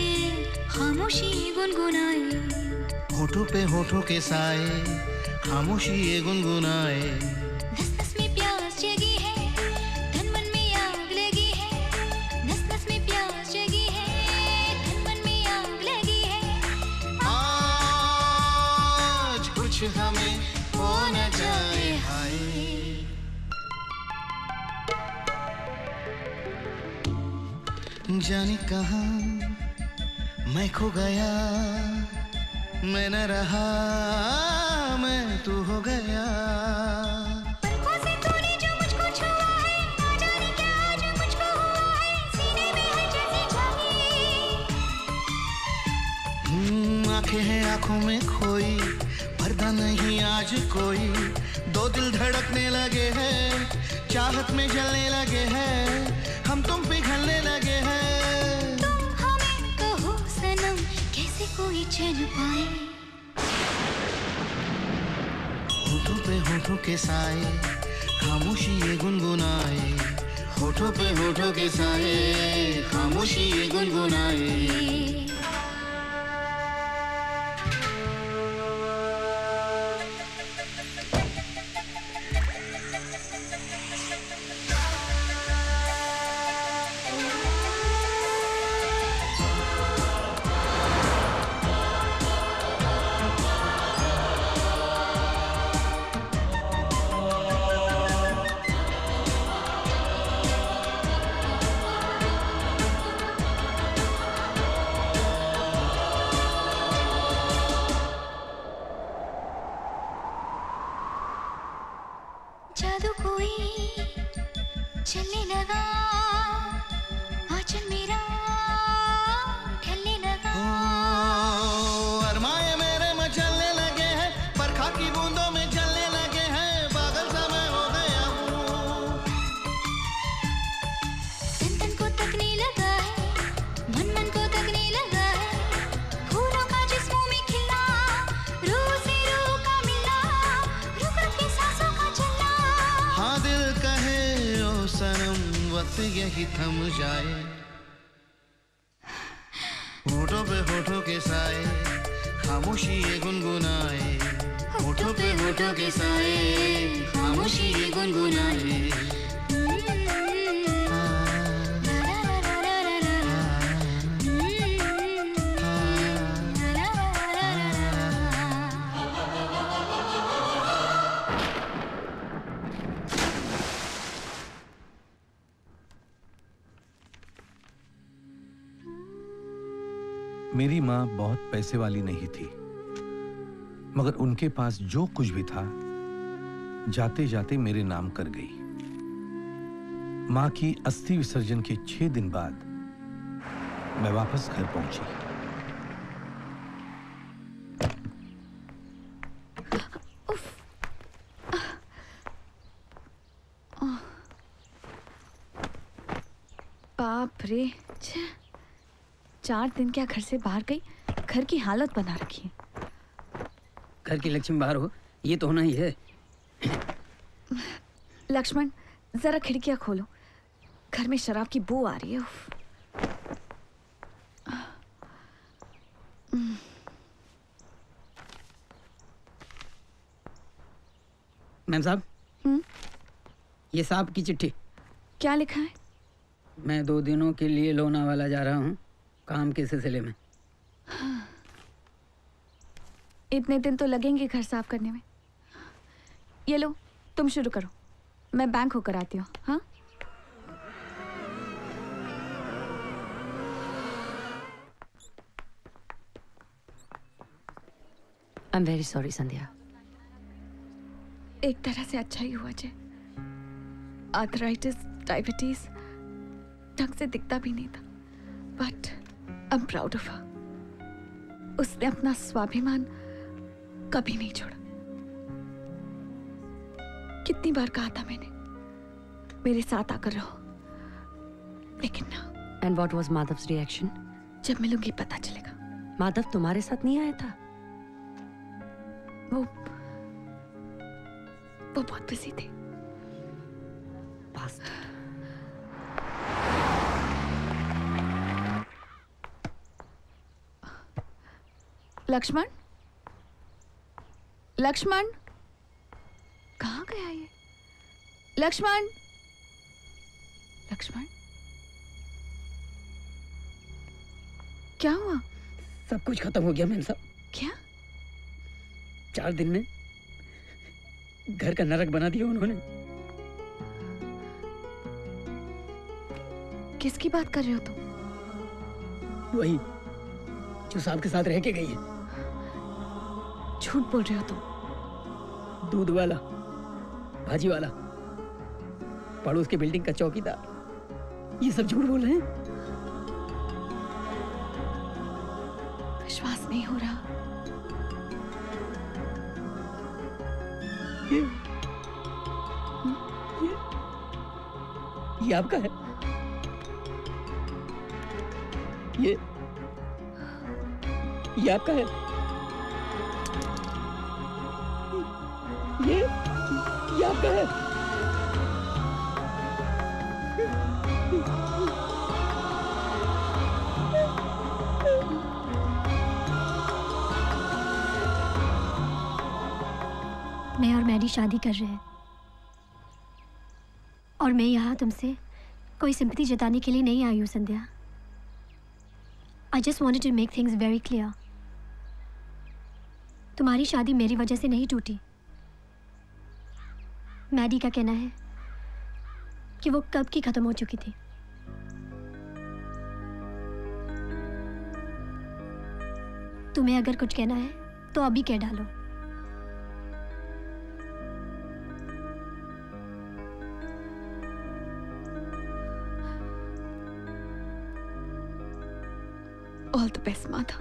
खामोशी गुनगुनाए, होठों पे होठों के साए खामोशी ये गुनगुनाए। नस नस में प्यास जगी है, तन मन में आग लगी है। नस नस में प्यास जगी है, तन मन में आग लगी है। आज कुछ हमें हो न जाए हाय। जाने कहाँ मैं खो गया, मैं न रहा, मैं तू हो गया। पलकों से तूने जो मुझको छुआ है, ना जाने क्या आज मुझको हुआ है। सीने में है जैसे जागी। आंखें हैं आंखों में खोई, पर्दा नहीं आज कोई। दो दिल धड़कने लगे हैं, चाहत में जलने लगे हैं। हम तुम पिघलने लगे हैं। तुम हमें कहो सनम, कैसे कोई चैन पाए। होठों पे होठों के साए खामोशी ये गुनगुनाए। होठों पे होठों के साए खामोशी ये गुनगुनाए। जादू कोई चलने लगा, आंचल मेरा ढलने लगा। अरमाए मेरे मचलने लगे हैं, बरखा की बूंदों में जलने लगे हैं। पागल सा मैं हो गया हूँ। तन तन को तकने लगा है, मन मन को तकने लगा है। फूलों का जिस्मों में खिलना, रूह से रूह का मिलना, रुक रुक के सांसों का चलना। हाँ दिल कहे ओ सनम, वक्त यही थम जाए। होठों पे होठों के साए खामोशी ये गुनगुनाए। होठों पे होठों के साए खामोशी ये गुनगुनाए। मेरी माँ बहुत पैसे वाली नहीं थी, मगर उनके पास जो कुछ भी था जाते जाते मेरे नाम कर गई। माँ की अस्थि विसर्जन के 6 दिन बाद मैं वापस घर पहुंची। बाप रे, 4 दिन क्या घर से बाहर गई, घर की हालत बना रखी है। घर की लक्ष्मी बाहर हो, ये तो होना ही है। लक्ष्मण, जरा खिड़कियां खोलो, घर में शराब की बू आ रही है। उफ। मैम साहब, ये साहब की चिट्ठी। क्या लिखा है? मैं 2 दिनों के लिए लोनावाला जा रहा हूँ, काम के सिलसिले में। इतने दिन तो लगेंगे घर साफ करने में। ये लो, तुम शुरू करो, मैं बैंक होकर आती हूँ। हाँ, आई एम वेरी सॉरी संध्या। एक तरह से अच्छा ही हुआ जे। आर्थराइटिस, डायबिटीज ढंग से दिखता भी नहीं था, but I am proud of her. उसने अपना स्वाभिमान कभी नहीं छोड़ा। कितनी बार कहा था मैंने, मेरे साथ आकर रहो, लेकिन ना। And what was Madhav's reaction? जब मिलूंगी पता चलेगा। माधव तुम्हारे साथ नहीं आया था? वो बहुत बिजी थे। लक्ष्मण, लक्ष्मण, कहाँ गया ये? लक्ष्मण, लक्ष्मण, क्या हुआ? सब कुछ खत्म हो गया मैम साहब। क्या? 4 दिन में घर का नरक बना दिया उन्होंने। किसकी बात कर रहे हो तुम? वही जो साहब के साथ रह के गई है। झूठ बोल रहे हो तुम। दूध वाला, भाजी वाला, पड़ोस के बिल्डिंग का चौकीदार, ये सब झूठ बोल रहे हैं। विश्वास नहीं हो रहा। ये आपका है? ये आपका है? ये आपका है? मैं और मैडी शादी कर रहे हैं, और मैं यहाँ तुमसे कोई सिंपैथी जताने के लिए नहीं आई हूँ संध्या। I just wanted to make things very clear. तुम्हारी शादी मेरी वजह से नहीं टूटी। मैडी का कहना है कि वो कब की खत्म हो चुकी थी। तुम्हें अगर कुछ कहना है तो अभी कह डालो। All the best, Madhav.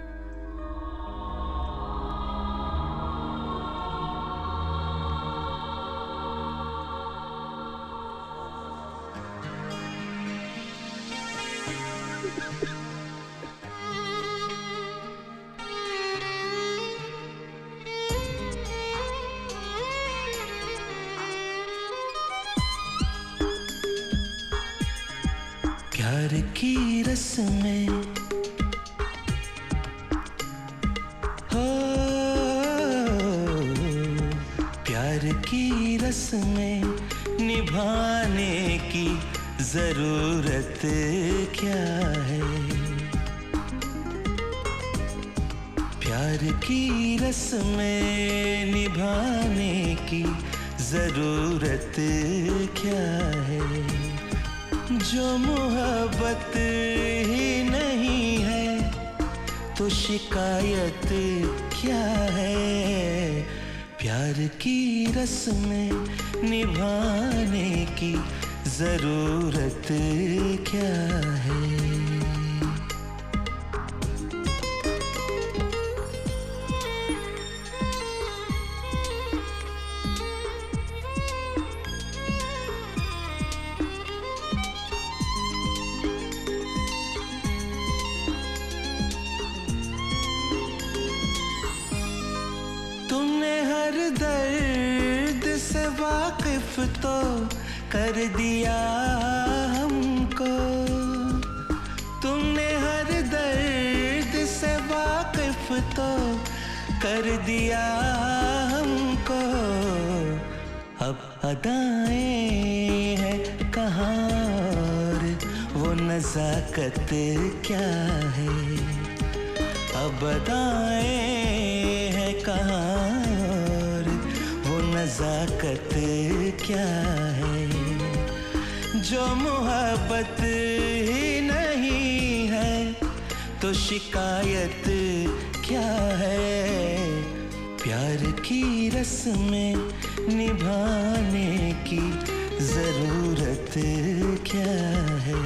प्यार की रस्में हो, प्यार की रस्में निभाने की जरूरत क्या है? प्यार की रस्में निभाने की जरूरत क्या है? जो मोहब्बत ही नहीं है तो शिकायत क्या है? प्यार की रस्में निभाने की जरूरत क्या है? तुम वाकिफ तो कर दिया हमको, तुमने हर दर्द से वाकिफ तो कर दिया हमको। अब अदाएं हैं कहाँ और वो नज़ाकत क्या है, अब अदाएं हैं कहाँ और वो नज़ाकत क्या है। जो मोहब्बत ही नहीं है तो शिकायत क्या है, प्यार की रस्में निभाने की ज़रूरत क्या है।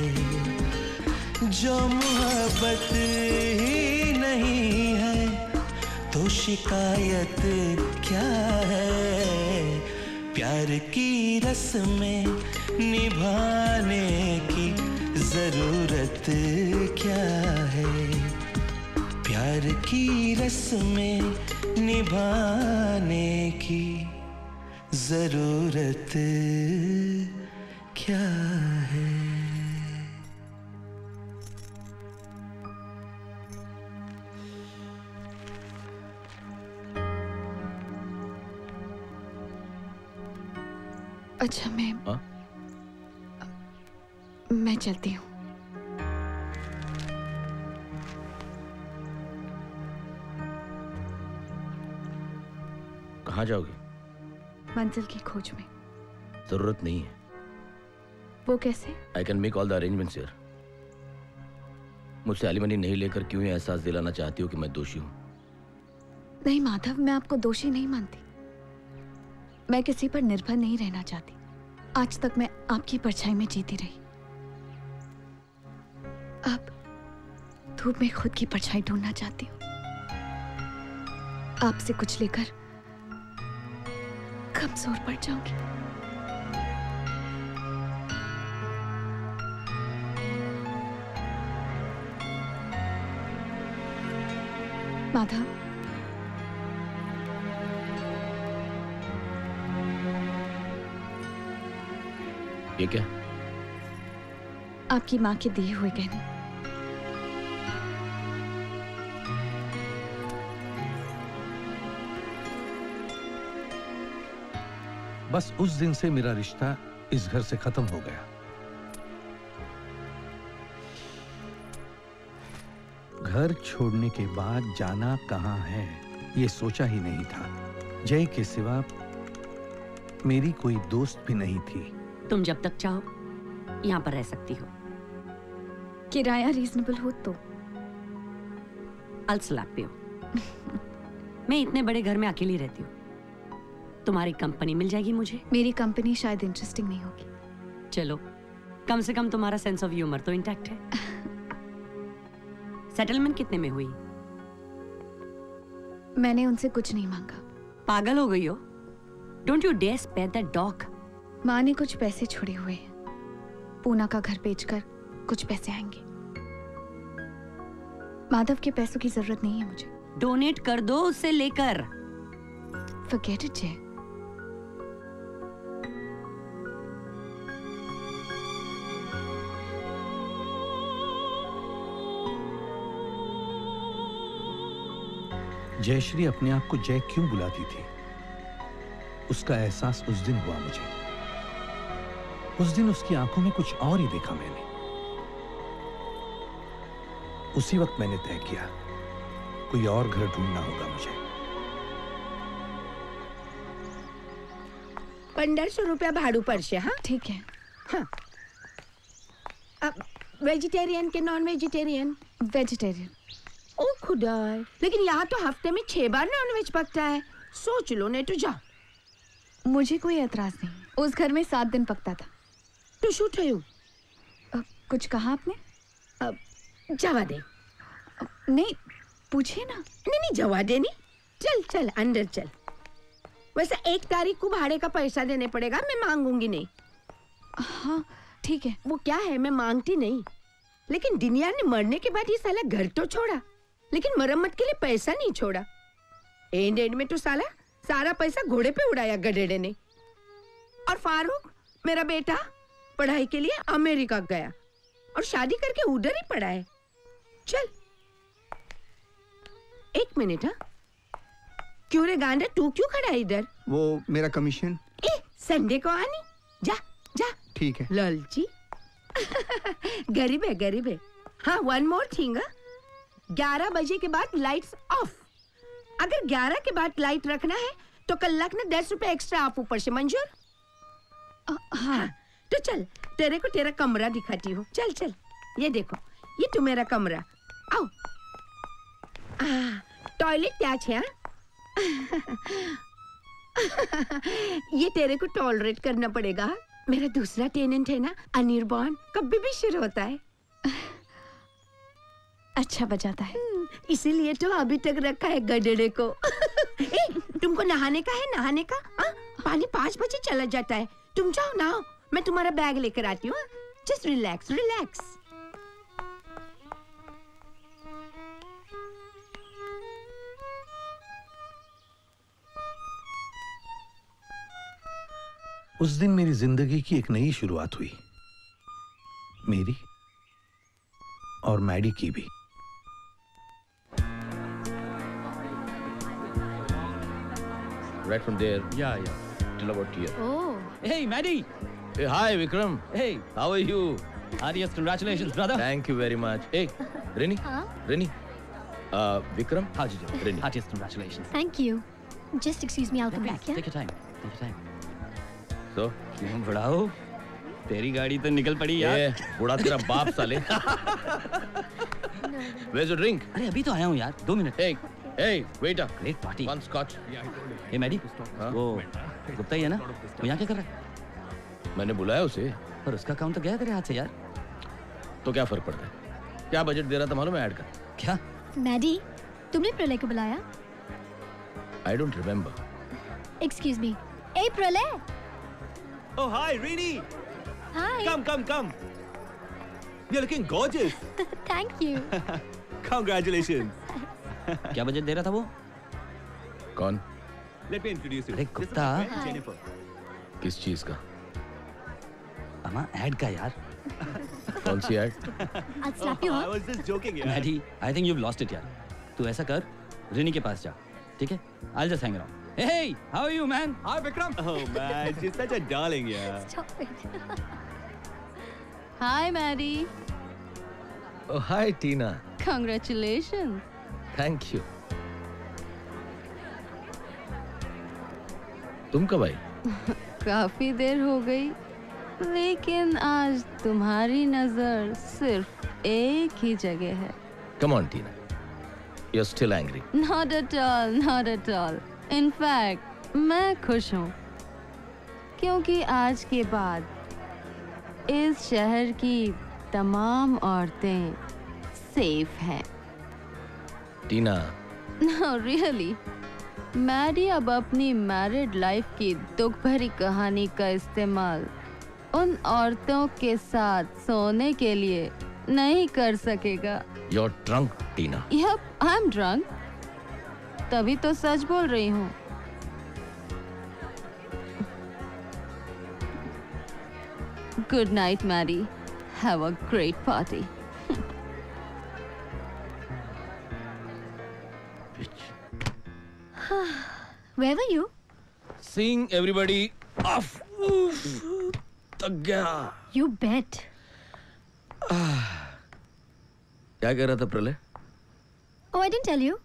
जो मोहब्बत ही नहीं है तो शिकायत क्या है, प्यार की रस्में निभाने की ज़रूरत क्या है, प्यार की रस्में निभाने की ज़रूरत क्या है। अच्छा मैं चलती हूँ। कहाँ जाओगे? मंजिल की खोज में। जरूरत नहीं है। वो कैसे? I can make all the arrangements here. मुझसे एलिमनी नहीं लेकर क्यों ये एहसास दिलाना चाहती हो कि मैं दोषी हूँ? नहीं माधव, मैं आपको दोषी नहीं मानती। मैं किसी पर निर्भर नहीं रहना चाहती। आज तक मैं आपकी परछाई में जीती रही। अब धूप में खुद की परछाई ढूंढना चाहती हूँ। आपसे कुछ लेकर कमजोर पड़ जाऊंगी। माधव, ये क्या? आपकी माँ के दिए हुए गहने। बस उस दिन से मेरा रिश्ता इस घर से खत्म हो गया। घर छोड़ने के बाद जाना कहाँ है ये सोचा ही नहीं था। जय के सिवा मेरी कोई दोस्त भी नहीं थी। तुम जब तक चाहो यहाँ पर रह सकती हो। किराया रीजनेबल हो तो। I'll slap you। मैं इतने बड़े घर में अकेली रहती हूँ। तुम्हारी कंपनी मिल जाएगी मुझे। मेरी कंपनी शायद इंटरेस्टिंग नहीं होगी। चलो, कम से कम तुम्हारा सेंस ऑफ ह्यूमर तो इंटैक्ट है। सेटलमेंट कितने में हुई? मैंने उनसे कुछ नहीं मांगा। पागल हो गई हो? Don't you dare spare that dog। माँ ने कुछ पैसे छोड़े हुए हैं। पूना का घर बेचकर कुछ पैसे आएंगे। माधव के पैसों की जरूरत नहीं है मुझे। डोनेट कर दो उससे लेकर। Forget it, जय। जयश्री अपने आप को जय क्यों बुलाती थी, उसका एहसास उस दिन हुआ मुझे। उस दिन उसकी आंखों में कुछ और ही देखा मैंने। उसी वक्त मैंने तय किया कोई और घर ढूंढना होगा मुझे। 1500 रुपया भाड़ू पड़શે। हाँ ठीक है। हाँ, अब वेजिटेरियन के नॉन वेजिटेरियन? वेजिटेरियन। ओ खुदा, लेकिन यहाँ तो हफ्ते में 6 बार नॉनवेज पकता है। सोच लो ने, तो जा। मुझे कोई एतराज नहीं। उस घर में 7 दिन पकता था। तो शू थयु? कुछ कहा आपने? जवा दे। नहीं, पूछिए ना। नहीं जवा दे नहीं। चल चल अंदर चल। वैसे 1 तारीख को भाड़े का पैसा देने पड़ेगा, मैं मांगूंगी नहीं। हाँ ठीक है। वो क्या है, मैं मांगती नहीं, लेकिन दुनिया ने मरने के बाद ये साला घर तो छोड़ा, लेकिन मरम्मत के लिए पैसा नहीं छोड़ा। एंड में तो साला सारा पैसा घोड़े पे उड़ाया गधेड़े ने। और फारूक मेरा बेटा पढ़ाई के लिए अमेरिका गया और शादी करके उधर ही पड़ा है। चल 1 मिनट। हाँ, क्यों रे गांडा, तू क्यों खड़ा है इधर? वो मेरा कमीशन। संडे को आनी, जा जा। ठीक है। लालची गरीब है, गरीब है। हाँ, 1 मोर थिंग, 11 बजे के बाद लाइट्स ऑफ। अगर 11 के बाद लाइट रखना है तो कल रखना 10 रुपए एक्स्ट्रा आप ऊपर से। मंजूर? हाँ, तो चल तेरे को तेरा कमरा दिखाती हूँ। चल चल, ये देखो, ये तू मेरा कमरा। आओ। टॉयलेट टैच है। ये तेरे को टॉलरेट करना पड़ेगा। मेरा दूसरा टेनेंट है ना, अनिर्बान, कभी भी शुरू होता है। अच्छा बजाता है। इसीलिए तो अभी तक रखा है गधेड़े को। तुमको नहाने का है? नहाने का? पानी 5 बजे चला जाता है। तुम जाओ नहाओ, मैं तुम्हारा बैग लेकर आती हूँ। Just relax relax. उस दिन मेरी जिंदगी की एक नई शुरुआत हुई, मेरी और मैडी की भी। Right from there. Yeah. Till about here. Oh. Hey, Maddie. Hey, hi, Vikram. Hey. How are you? Arias, congratulations, brother. Thank you very much. Hey, Rini. Rini. Vikram. How did you do? Rini. Heartiest congratulations. Thank you. Just excuse me, I'll come back. Take your time. Take your time. So? क्यों बुढ़ाओ? तेरी गाड़ी तो निकल पड़ी यार। बुढ़ा तेरा बाप साले। Where's your drink? अरे अभी तो आया हूँ यार, 2 minute. Hey, waiter. Great party. 1 scotch. Hey, Maddy, वो गुप्ता ही है ना? वो यहाँ क्या कर रहा है? मैंने बुलाया उसे। पर उसका काम तो गया तेरे हाथ से यार। तो क्या फर्क पड़ता है? क्या बजट दे रहा था मालूम है ऐड का? क्या? मैडी, तुमने प्रलय को बुलाया? I don't remember. Excuse me. Hey, प्रलय. Oh, hi, Rini. Hi. Come. You're looking gorgeous. Thank you. Congratulations. क्या बजट दे रहा था वो? कौन? Let me introduce you. अरे गुप्ता। Jennifer. किस चीज का? अमा ऐड का यार। कौन सी ad? I'll slap you, I huh? was just joking, yaar. Maddie, I think you've lost it यार। तू ऐसा कर, रिनी के पास जा, ठीक है? I'll just hang around. Hey, how are you, man? Hi, Vikram. Oh man, she's such a darling, yeah. Stop it. Hi, Maddie. Oh, hi, Tina. Congratulations. Thank you. तुम कब आई? काफी देर हो गई, लेकिन आज तुम्हारी नजर सिर्फ एक ही जगह है। Come on, Tina. You're still angry. Not at all, not at all. In fact, मैं खुश हूँ, क्योंकि आज के बाद इस शहर की तमाम औरतें सेफ हैं। टीना। No, really. मैडी अब अपनी मैरिड लाइफ की दुख भरी कहानी का इस्तेमाल उन औरतों के साथ सोने के लिए नहीं कर सकेगा। You're drunk, Tina. Yep, I'm drunk. तभी तो सच बोल रही हूँ। Good night, Maddie. Have a great party. Where were you? Seeing everybody off. थक गया। You bet. क्या कह रहा था प्रलय? Oh, I didn't tell you.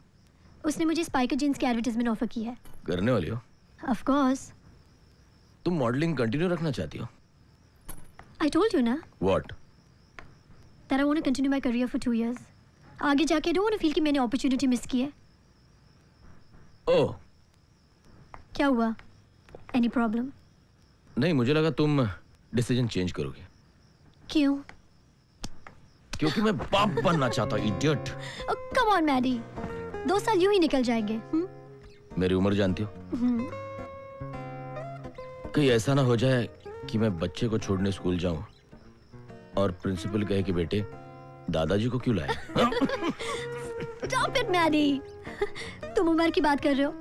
उसने मुझे स्पाइकर जीन्स की एडवर्टाइजमेंट ऑफर की है। करने वाली हो? Of course. तुम मॉडलिंग कंटिन्यू रखना चाहती हो? I told you ना What? that I want to continue my career for 2 years. आगे जाके I don't want to feel कि मैंने opportunity मिस की है। ओह, क्या हुआ? Any problem? नहीं, मुझे लगा तुम डिसीजन चेंज करोगी। क्यों? क्योंकि मैं बाप बनना चाहता हूँ, idiot. Oh, come on, Maddie. 2 साल यूं ही निकल जाएंगे। मेरी उम्र जानती हो? कहीं ऐसा ना हो जाए कि मैं बच्चे को छोड़ने स्कूल जाऊं और प्रिंसिपल कहे कि बेटे दादाजी को क्यों लाए? Stop it, Maddie. तुम उम्र की बात कर रहे हो?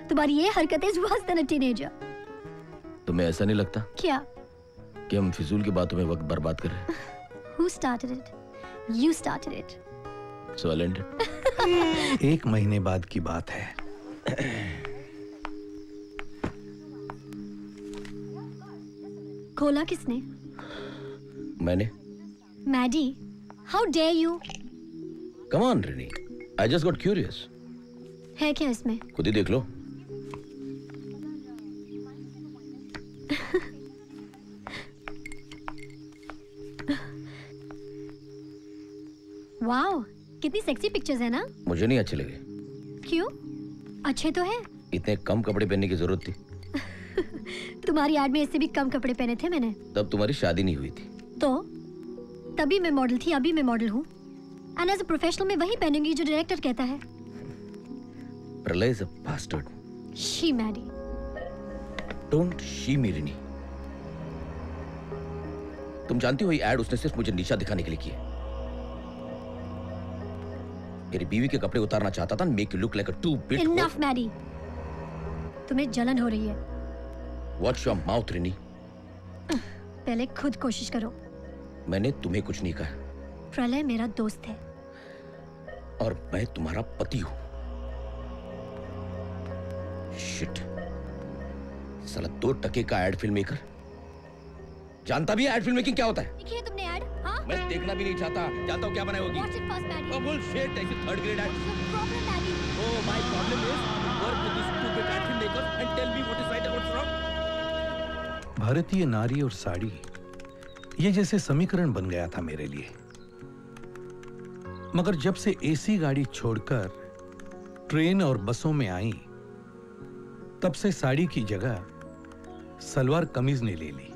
तुम्हारी ये हरकतें worse than a teenager. तुम्हें ऐसा नहीं लगता क्या? कि हम फिजूल की बातों में वक्त बर्बाद कर रहे हैं? Who started it? You started it. So I'll end it. 1 महीने बाद की बात है। खोला किसने? मैंने। Maddy, how dare you? Come on, Rini. I just got curious. है क्या इसमें? खुद ही देख लो। वाओ, कितनी सेक्सी पिक्चर्स है ना? मुझे नहीं अच्छे लगे। क्यों? अच्छे तो हैं। इतने कम कपड़े पहनने की जरूरत थी। तुम्हारी एड में इससे भी कम कपड़े पहने थे मैंने। तब तुम्हारी शादी नहीं हुई थी। तो तभी मैं मॉडल थी, अभी मैं मॉडल हूँ। एंड एज अ प्रोफेशनल मैं वही पहनूंगी जो डायरेक्टर कहता है। Pralay is a bastard. Shh Maddie. Don't shh me Rini. तुम जानती हो ये एड उसने सिर्फ मुझे नीचा दिखाने के लिए की है। मेरी बीवी के कपड़े उतारना चाहता था, make you look like a two bit. Enough Maddie. तुम्हें जलन हो रही है। Watch your mouth Rini. पहले खुद कोशिश करो। मैंने तुम्हें कुछ नहीं कहा। प्रलय मेरा दोस्त है। और मैं तुम्हारा पति हूं। शिट। साला 2 टके का एड फिल्म मेकर। जानता भी है एड फिल्म मेकिंग क्या होता है? देखिए तुमने एड? हाँ? मैं देखना भी नहीं चाहता। जानता हूँ क्या बनाई होगी? Watch it first, Daddy. Oh bullshit! ऐसी 3rd grade ad. What's the problem, Daddy? Oh, my problem is work with these stupid ad filmmakers and tell me what is right and what's wrong. भारतीय नारी और साड़ी ये जैसे समीकरण बन गया था मेरे लिए। मगर जब से एसी गाड़ी छोड़कर ट्रेन और बसों में आई, तब से साड़ी की जगह सलवार कमीज ने ले ली।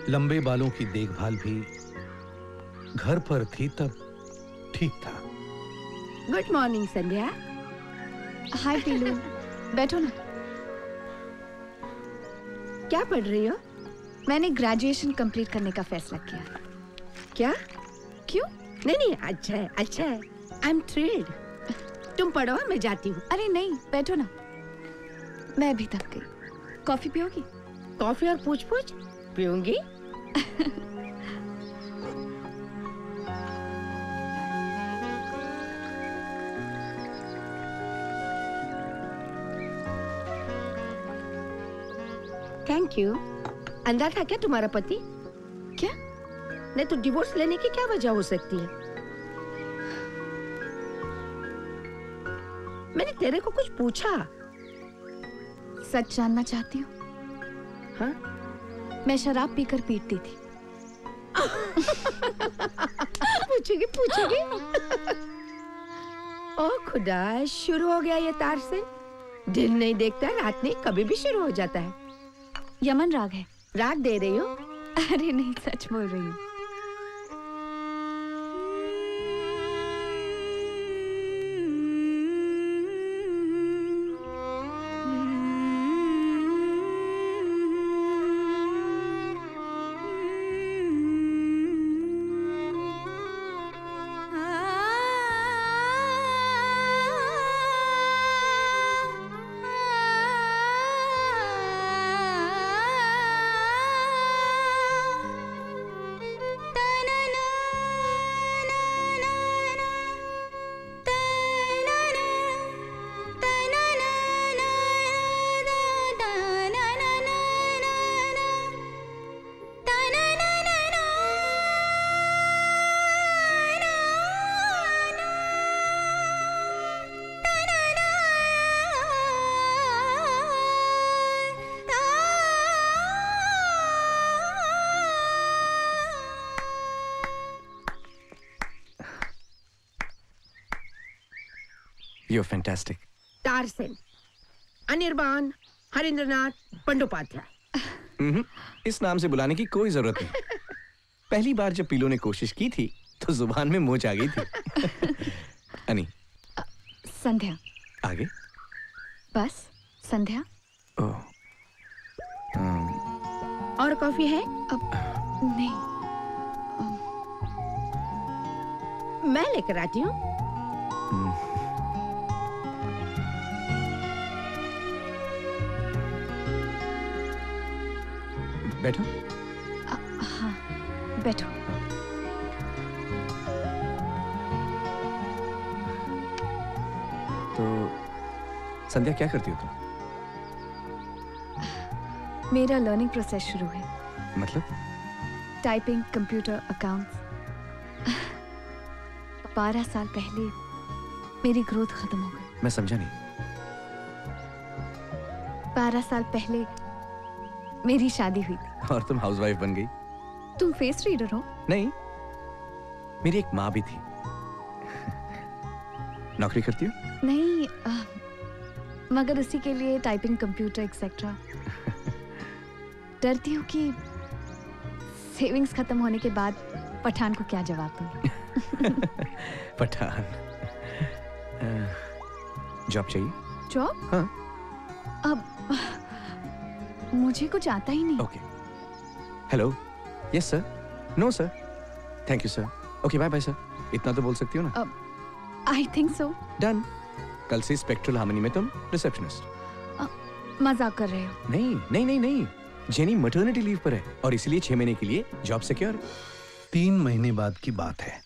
लंबे बालों की देखभाल भी घर पर थी तब ठीक था। गुड मॉर्निंग संध्या। हाय पीलू, बैठो ना। क्या पढ़ रही हो? मैंने ग्रेजुएशन कंप्लीट करने का फैसला किया। क्या? क्यों? नहीं, अच्छा है, अच्छा है। I am thrilled. तुम पढ़ो, मैं जाती हूँ। अरे नहीं, बैठो ना। मैं भी थक गई। कॉफी पियोगी? कॉफी और पूछ पीऊंगी। Thank you. अंधा था क्या तुम्हारा पति? क्या? नहीं तो डिवोर्स लेने की क्या वजह हो सकती है? मैंने तेरे को कुछ पूछा। सच जानना चाहती हो? हाँ? मैं शराब पीकर पीटती थी। पूछेगी। ओ खुदा, शुरू हो गया ये तार से। दिन नहीं देखता, रात नहीं, कभी भी शुरू हो जाता है। यमन राग है। राग दे रही हो? अरे नहीं, सच बोल रही हूँ। You're fantastic. तारसेन, अनिर्बान, हरिंद्रनाथ बंदोपाध्याय। इस नाम से बुलाने की कोई जरूरत नहीं। पहली बार जब पीलू ने कोशिश की थी तो जुबान में मोच आ गई थी। अनी, संध्या। आगे? बस संध्या। ओह। और कॉफी है? नहीं। मैं लेकर आती हूँ। बैठो। हाँ बैठो। तो संध्या क्या करती हो तुम? मेरा लर्निंग प्रोसेस शुरू है। मतलब? Typing, computer, accounts. 12 साल पहले मेरी ग्रोथ खत्म हो गई। मैं समझा नहीं। 12 साल पहले मेरी शादी हुई थी। और तुम हाउसवाइफ बन गई? तुम फेस रीडर हो? नहीं, मेरी एक माँ भी थी। नौकरी करती हो? नहीं, मगर उसी के लिए टाइपिंग, कंप्यूटर एक्सेट्रा। डरती हूँ कि सेविंग्स खत्म होने के बाद पठान को क्या जवाब दूंगी। पठान। जॉब चाहिए? जॉब? हाँ। अब मुझे कुछ आता ही नहीं। Okay. Hello. Yes sir. No sir. Thank you sir. Okay bye bye sir. इतना तो बोल सकती हो ना? I think so. डन। कल से स्पेक्ट्रल हार्मनी में तुम रिसेप्शनिस्ट। मजाक कर रहे हो? नहीं नहीं नहीं नहीं, जेनी मैटरनिटी लीव पर है और इसलिए 6 महीने के लिए जॉब सिक्योर। 3 महीने बाद की बात है।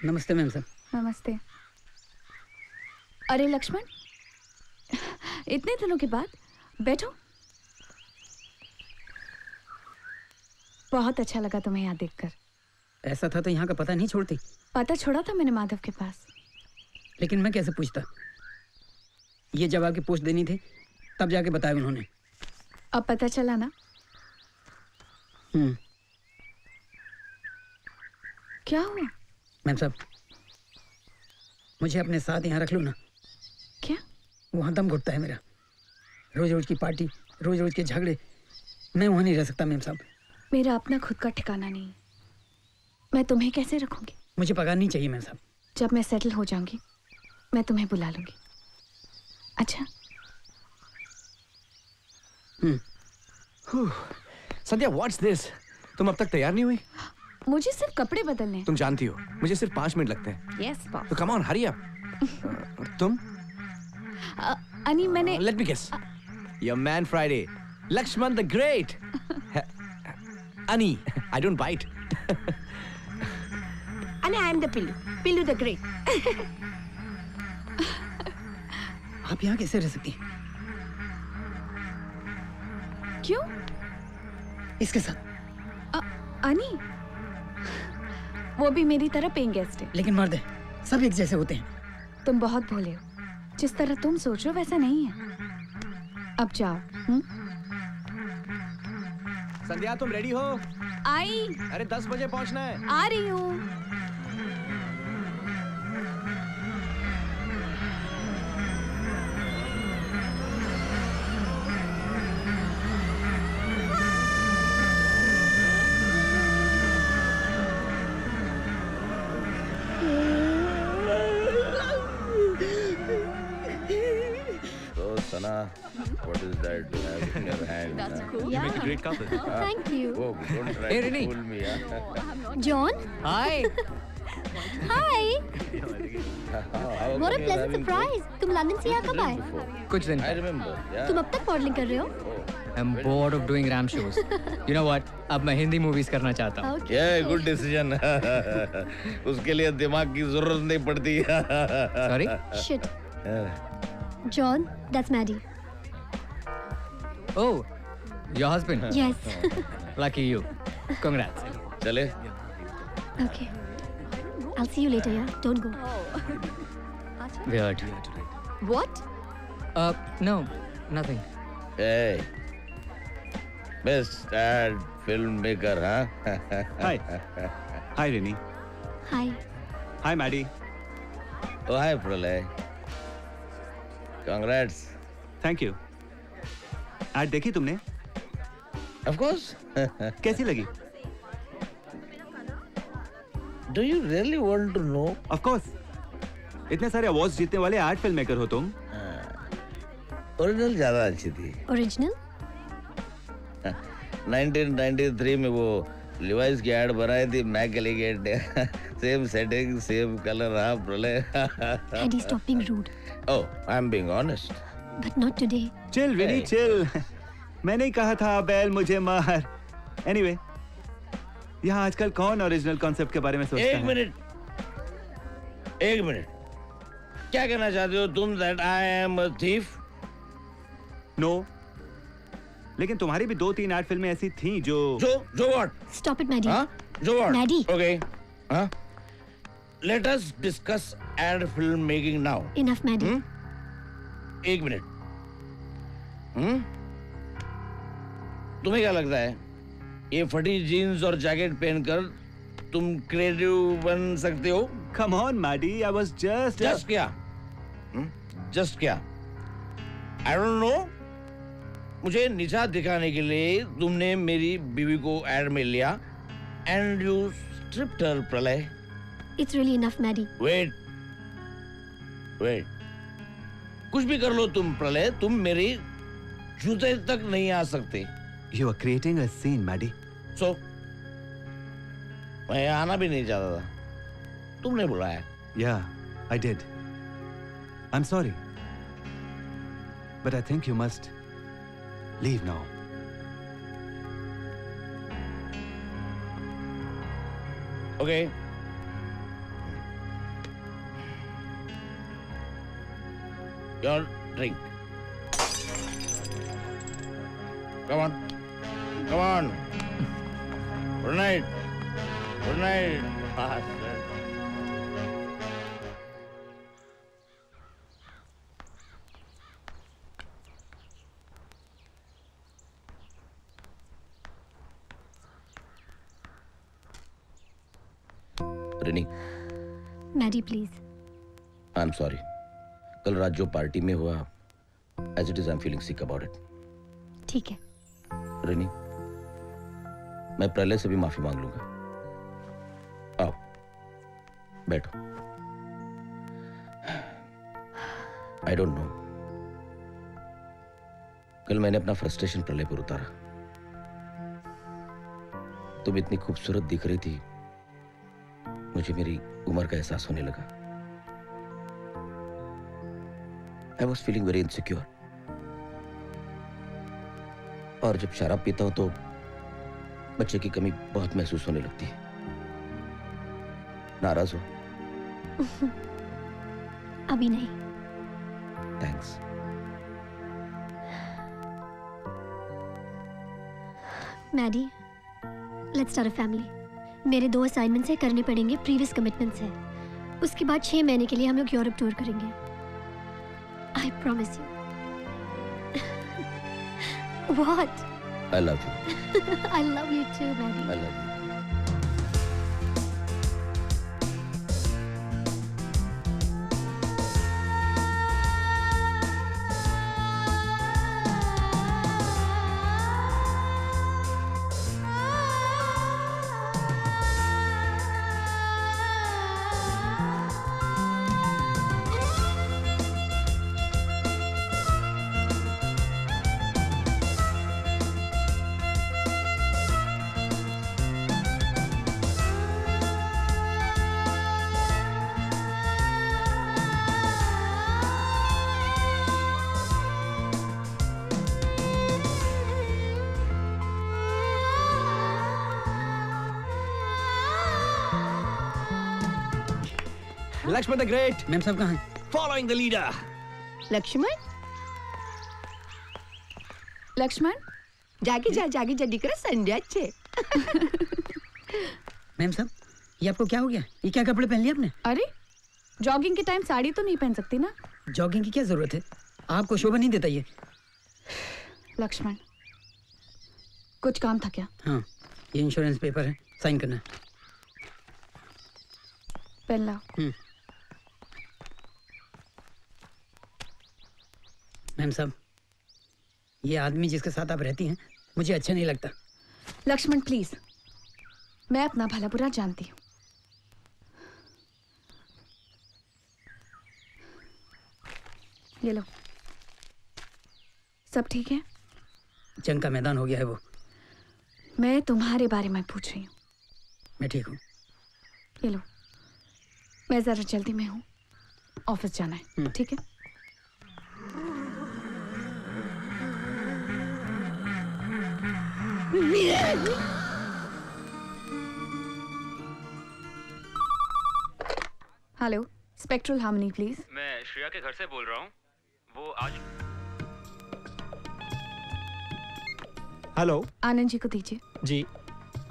नमस्ते मैम साहब। नमस्ते। अरे लक्ष्मण, इतने दिनों के बाद बैठो। बहुत अच्छा लगा तुम्हें यहाँ देखकर। ऐसा था तो यहाँ का पता नहीं छोड़ती। पता छोड़ा था मैंने माधव के पास। लेकिन मैं कैसे पूछता? ये जब आपकी पोस्ट देनी थी तब जाके बताया उन्होंने। अब पता चला ना? क्या हुआ? मैम साहब, मुझे अपने साथ यहाँ रख लो ना। क्या? वहाँ दम घुटता है मेरा। रोज रोज की पार्टी, रोज रोज के झगड़े, मैं वहाँ नहीं रह सकता मैम साहब। मेरा अपना खुद का ठिकाना नहीं। मैं तुम्हें कैसे रखूंगी? मुझे पगार नहीं चाहिए मैम साहब। जब मैं सेटल हो जाऊंगी मैं तुम्हें बुला लूंगी। अच्छा? संध्या, व्हाट्स दिस? तुम अब तक तैयार नहीं हुई? मुझे सिर्फ कपड़े बदलने हैं। तुम जानती हो मुझे सिर्फ 5 मिनट लगते हैं। Yes boss. तो कम ऑन, हरी अप। तुम? अनी, मैंने let me guess. Your man Friday, Lakshman the great. Ani, I don't bite. And I am the Pillu the Great. आप यहाँ कैसे रह सकती हैं? क्यों? इसके साथ। अनी, वो भी मेरी तरह पेइंग गेस्ट है। लेकिन मर्द है, सब एक जैसे होते हैं। तुम बहुत भोले हो। जिस तरह तुम सोच रहे हो वैसा नहीं है। अब जाओ। संध्या, तुम रेडी हो? आई। अरे 10 बजे पहुंचना है। आ रही हूँ। Sana, what is that you have in your hand? That's cool. You make a great couple. Thank you. Whoa, don't try Hey, to Rini. fool me. John? Hi. Hi. How What a come you're pleasant having surprise. तुम London से यहाँ कब आए? कुछ दिन। I remember. Yeah. तुम अब तक मॉडलिंग कर रहे हो? I'm bored of doing ram shows. You know what? अब मैं हिंदी मूवीज करना चाहता हूँ। Yeah, good decision. उसके लिए दिमाग की जरूरत नहीं पड़ती। Sorry? Shit. John, that's Maddie. Oh, your husband? Yes. Lucky you. Congrats. चले? Okay. I'll see you later, yeah? Don't go. Weird. What? No, nothing. Hey. Best dad filmmaker, huh? Hi. Hi, Rini. Hi. Hi, Maddie. Oh, hi, Pralay. Congrats. Thank you. आज देखी तुमने? Of course. कैसी लगी? Do you really want to know? Of course. इतने सारे awards जीतने वाले art film maker हो तुम। ओरिजिनल ज्यादा अच्छी थी। Original? 1993 में वो लिवाइस की एड बनाई थी, मैकलिगेट सेम सेटिंग सेम कलर। हाँ प्रलय। Eddie, stop being rude. Oh, I'm being honest. But not today. Chill Vini chill. मैंने ही कहा था बैल मुझे मार। एनीवे, यहाँ आजकल कौन ओरिजिनल कॉन्सेप्ट के बारे में सोचता है? एक मिनट, क्या कहना चाहते हो तुम? That I am a thief? No, लेकिन तुम्हारी भी 2-3 एड फिल्में ऐसी थीं जो what? Stop it, Maddie. हाँ? जो what? Maddie. Okay. हाँ? Let us discuss ad film making now. Enough, Maddie. एक मिनट। तुम्हें क्या लगता है ये फटी जीन्स और जैकेट पहनकर तुम क्रिएटिव बन सकते हो? Come on, Maddie, I was just क्या? Just क्या? I don't know. मुझे नीचा दिखाने के लिए तुमने मेरी बीवी को एड में लिया and you stripped her, प्रलय। It's really enough, Maddie. Wait. कुछ भी कर लो तुम प्रलय, तुम मेरी जूते तक नहीं आ सकते। You are creating a scene, Maddie. So, मैं आना भी नहीं चाहता था, तुमने बुलाया। Yeah, I did. I'm sorry. But I think you must leave now. Okay. Your drink. Come on. Come on. Good night. Good night. Rini, Maddie, please. I'm sorry. कल रात जो पार्टी में हुआ, as it is, I'm feeling sick about it. ठीक है। रिनी, मैं प्रलय से भी माफी मांग लूंगा। आओ, बैठो। I don't know. कल मैंने अपना फ्रस्ट्रेशन प्रलय पर उतारा। तुम इतनी खूबसूरत दिख रही थी, मुझे मेरी उम्र का एहसास होने लगा। I was feeling very insecure. और जब शराब पीता हूं तो बच्चे की कमी बहुत महसूस होने लगती है। नाराज हो? अभी नहीं। Thanks. Maddie, let's start a family. मेरे 2 असाइनमेंट्स है, करने पड़ेंगे, प्रीवियस कमिटमेंट्स है। उसके बाद 6 महीने के लिए हम लोग यूरोप टूर करेंगे। I promise you. What? I love you. I love you too, Maddie. I love you. Lakshman the great. Ma'am साहब कहाँ हैं? Following the leader. Lakshman Lakshman जागी जा दिकरा संध्या छे। मैम साहब, ये आपको क्या हो गया? ये क्या कपड़े पहन लिए आपने? अरे जॉगिंग के टाइम साड़ी तो नहीं पहन सकती ना। जॉगिंग की क्या जरूरत है? आपको शोभा नहीं देता ये। लक्ष्मण, कुछ काम था क्या? हाँ, ये इंश्योरेंस पेपर है, साइन करना है। पेन लाओ। मैम साहब, ये आदमी जिसके साथ आप रहती हैं मुझे अच्छा नहीं लगता। लक्ष्मण प्लीज, मैं अपना भला बुरा जानती हूँ। ये लो, सब ठीक है? जंग का मैदान हो गया है वो। मैं तुम्हारे बारे में पूछ रही हूँ। मैं ठीक हूँ। ये लो, मैं जरा जल्दी में हूँ, ऑफिस जाना है, ठीक है? Hello, spectral harmony please. मैं श्रेया के घर से बोल रहा हूँ। वो आज हेलो, आनंद जी को दीजिए। जी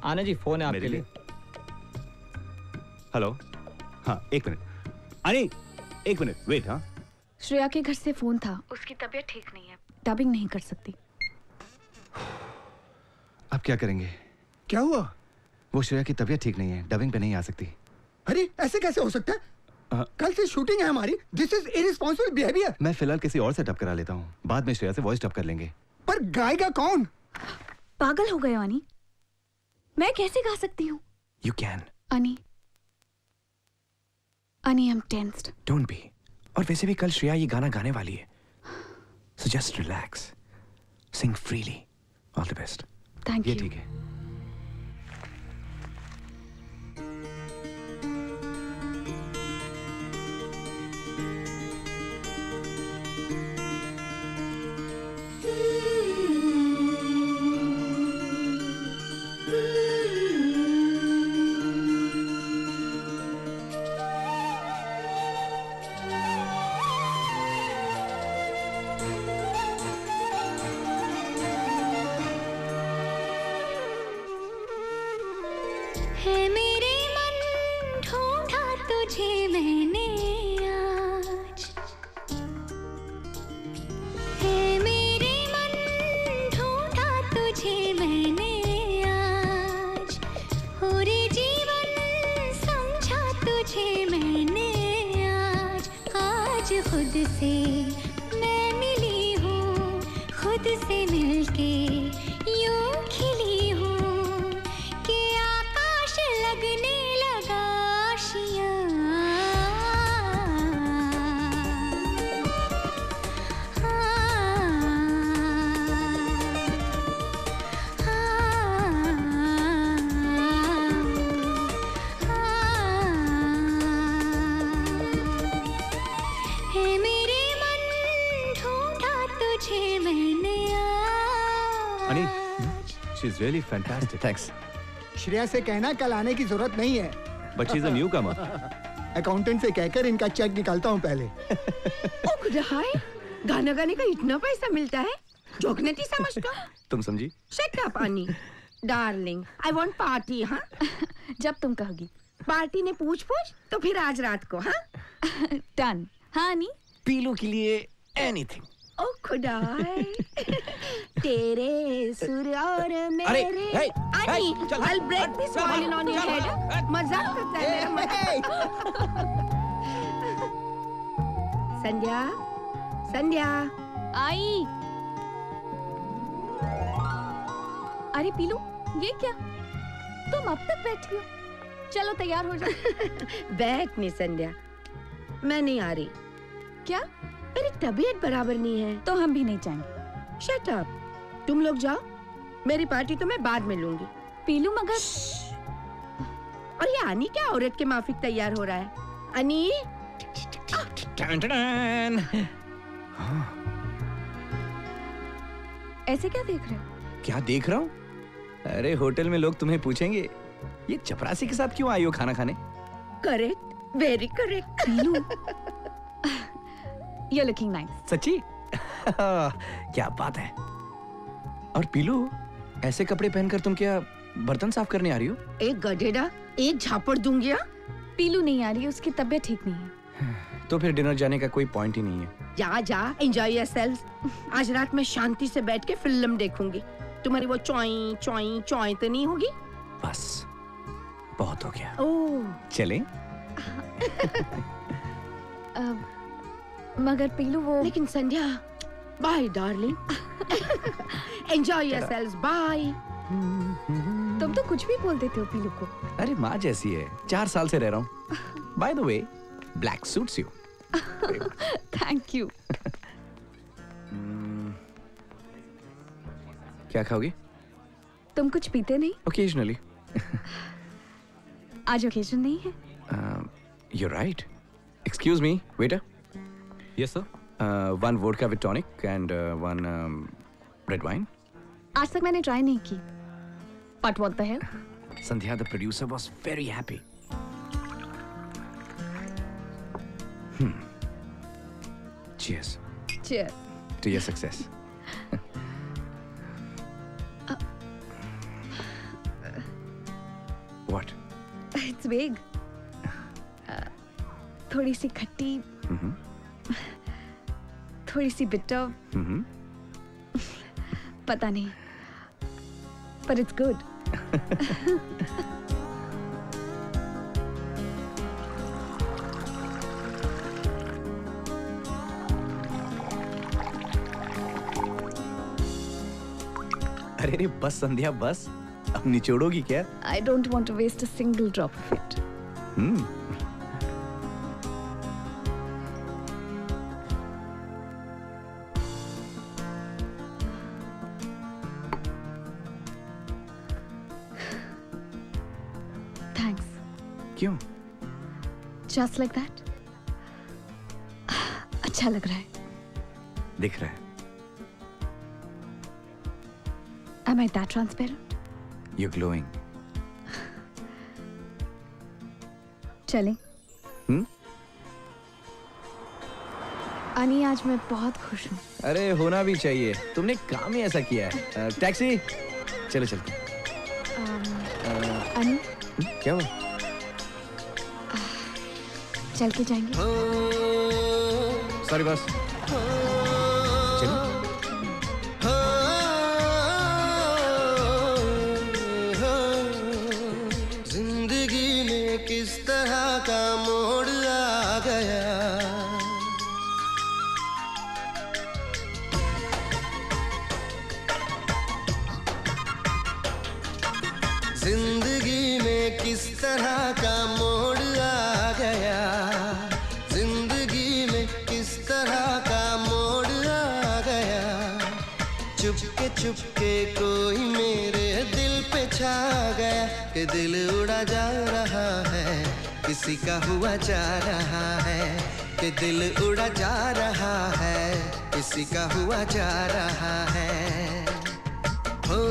आनंद जी, फोन है आपके लिए। हेलो, हाँ एक मिनट अनी, एक मिनट वेट। हाँ श्रेया के घर से फोन था, उसकी तबीयत ठीक नहीं है, डबिंग नहीं कर सकती। अब क्या करेंगे? क्या हुआ? वो श्रेया की तबीयत ठीक नहीं है, डबिंग पे नहीं आ सकती। अरे ऐसे कैसे हो सकता है? कल से शूटिंग है हमारी। This is irresponsible behaviour. मैं फिलहाल किसी और से डब करा लेता हूँ, बाद में श्रेया से वॉइस डब कर लेंगे। पर गाएगा कौन? पागल हो गए अनी, मैं कैसे गा सकती हूँ? You can. Ani, I am tensed. Don't be. और वैसे भी कल श्रेया ये गाना गाने वाली है, so just relax, sing freely. All the best. Thank ये यू। ठीक है। है मेरे मन ढूंढा तुझे मैंने आज, है मेरे मन ढूंढा तुझे मैंने आज, हो रे जीवन समझा तुझे मैंने आज, आज खुद से मैं मिली हूँ, खुद से मिलके यूं खिली हूँ कि आकाश लगने लगा आशियाँ। है मेरे मन ढूंढा तुझे मैंने अनी, she is really fantastic. Thanks. Shreya से कहना कल आने की जरूरत नहीं है। But she is a newcomer. Accountant से कहकर इनका चेक निकालता हूँ पहले। ओ खुदा हाय, गाना गाने का इतना पैसा मिलता है, जोकनेती समझ का। तुम समझी? शट अप अनी, डार्लिंग, आई वांट पार्टी। हाँ जब तुम कहोगी। पार्टी ने पूछ तो फिर आज रात को। हाँ डन। हाँ अनी, पीलू के लिए एनीथिंग। ओ खुदा तेरे सुर और मेरे। हे, अनी, चल, I'll break this violin on your head. मजाक करता है मेरा संध्या, संध्या आई। अरे पीलू, ये क्या? तुम अब तक बैठी हो? चलो तैयार हो जाओ। बैठ नहीं संध्या, मैं नहीं आ रही। क्या? मेरी तबीयत बराबर नहीं है। तो हम भी नहीं जाएंगे। शट अप, तुम लोग जाओ, मेरी पार्टी तो मैं बाद में लूंगी। पीलू मगर। और ये आनी क्या औरत के माफिक तैयार हो रहा है? अनी ऐसे क्या देख रहे हो? क्या देख रहा हूँ? अरे होटल में लोग तुम्हें पूछेंगे, ये चपरासी के साथ क्यों आई हो खाना खाने? Correct, very correct. Piloo, you're looking nice. सच्ची? क्या बात है। और पीलू, ऐसे कपड़े पहनकर तुम क्या बर्तन साफ करने आ रही हो? एक गधेड़ा, एक झापड़ दूंगी। पीलू नहीं आ रही, उसकी तबीयत ठीक नहीं है। तो फिर डिनर जाने का कोई पॉइंट ही नहीं है। जा जा, एंजॉय योरसेल्फ। आज रात मैं शांति से बैठ के फिल्म देखूंगी। तुम्हारी वो चॉई चॉई चॉई तो नहीं होगी? बस बहुत हो गया। ओह चलें? मगर पीलू वो। लेकिन Sandhya, bye darling, enjoy yourselves, bye. तुम तो कुछ भी बोल देते हो पीलू को। अरे माँ जैसी है, 4 साल से रह रहा हूँ। By the way, black suits you. Thank you. क्या खाओगी? तुम कुछ पीते नहीं? Occasionally. आज ओकेजन नहीं है? You're right. Excuse me, waiter. Yes, sir. One vodka with tonic and one red wine. आज तक मैंने ट्राई नहीं की. But what the hell? Sandhya, the producer, was very happy. Cheers Cheers. to your success. What? It's big. थोड़ी सी खट्टी, थोड़ी सी bitter, पता नहीं. But it's good. अरे बस संध्या बस, अब निचोड़ोगी क्या? I don't want to waste a single drop of it. Thanks. क्यों? Just like that. अच्छा लग रहा है. दिख रहा है. Am I that transparent? You're glowing. चलें? अनी, आज मैं बहुत खुश हूँ. अरे होना भी चाहिए, तुमने काम ही ऐसा किया है. टैक्सी, चलो चलते. अनी, क्या हुआ? चल के जाएंगे? सॉरी बस. चलो. जिंदगी में किस तरह का मोड़ आ गया, जिंदगी में किस तरह का मोड़ आ गया, जिंदगी में किस तरह का मोड़ आ गया. चुपके कोई मेरे दिल पे छा गया कि दिल उड़ा जा रहा है, किसी का हुआ जा रहा है, कि दिल उड़ा जा रहा है, किसी का हुआ जा रहा है. हो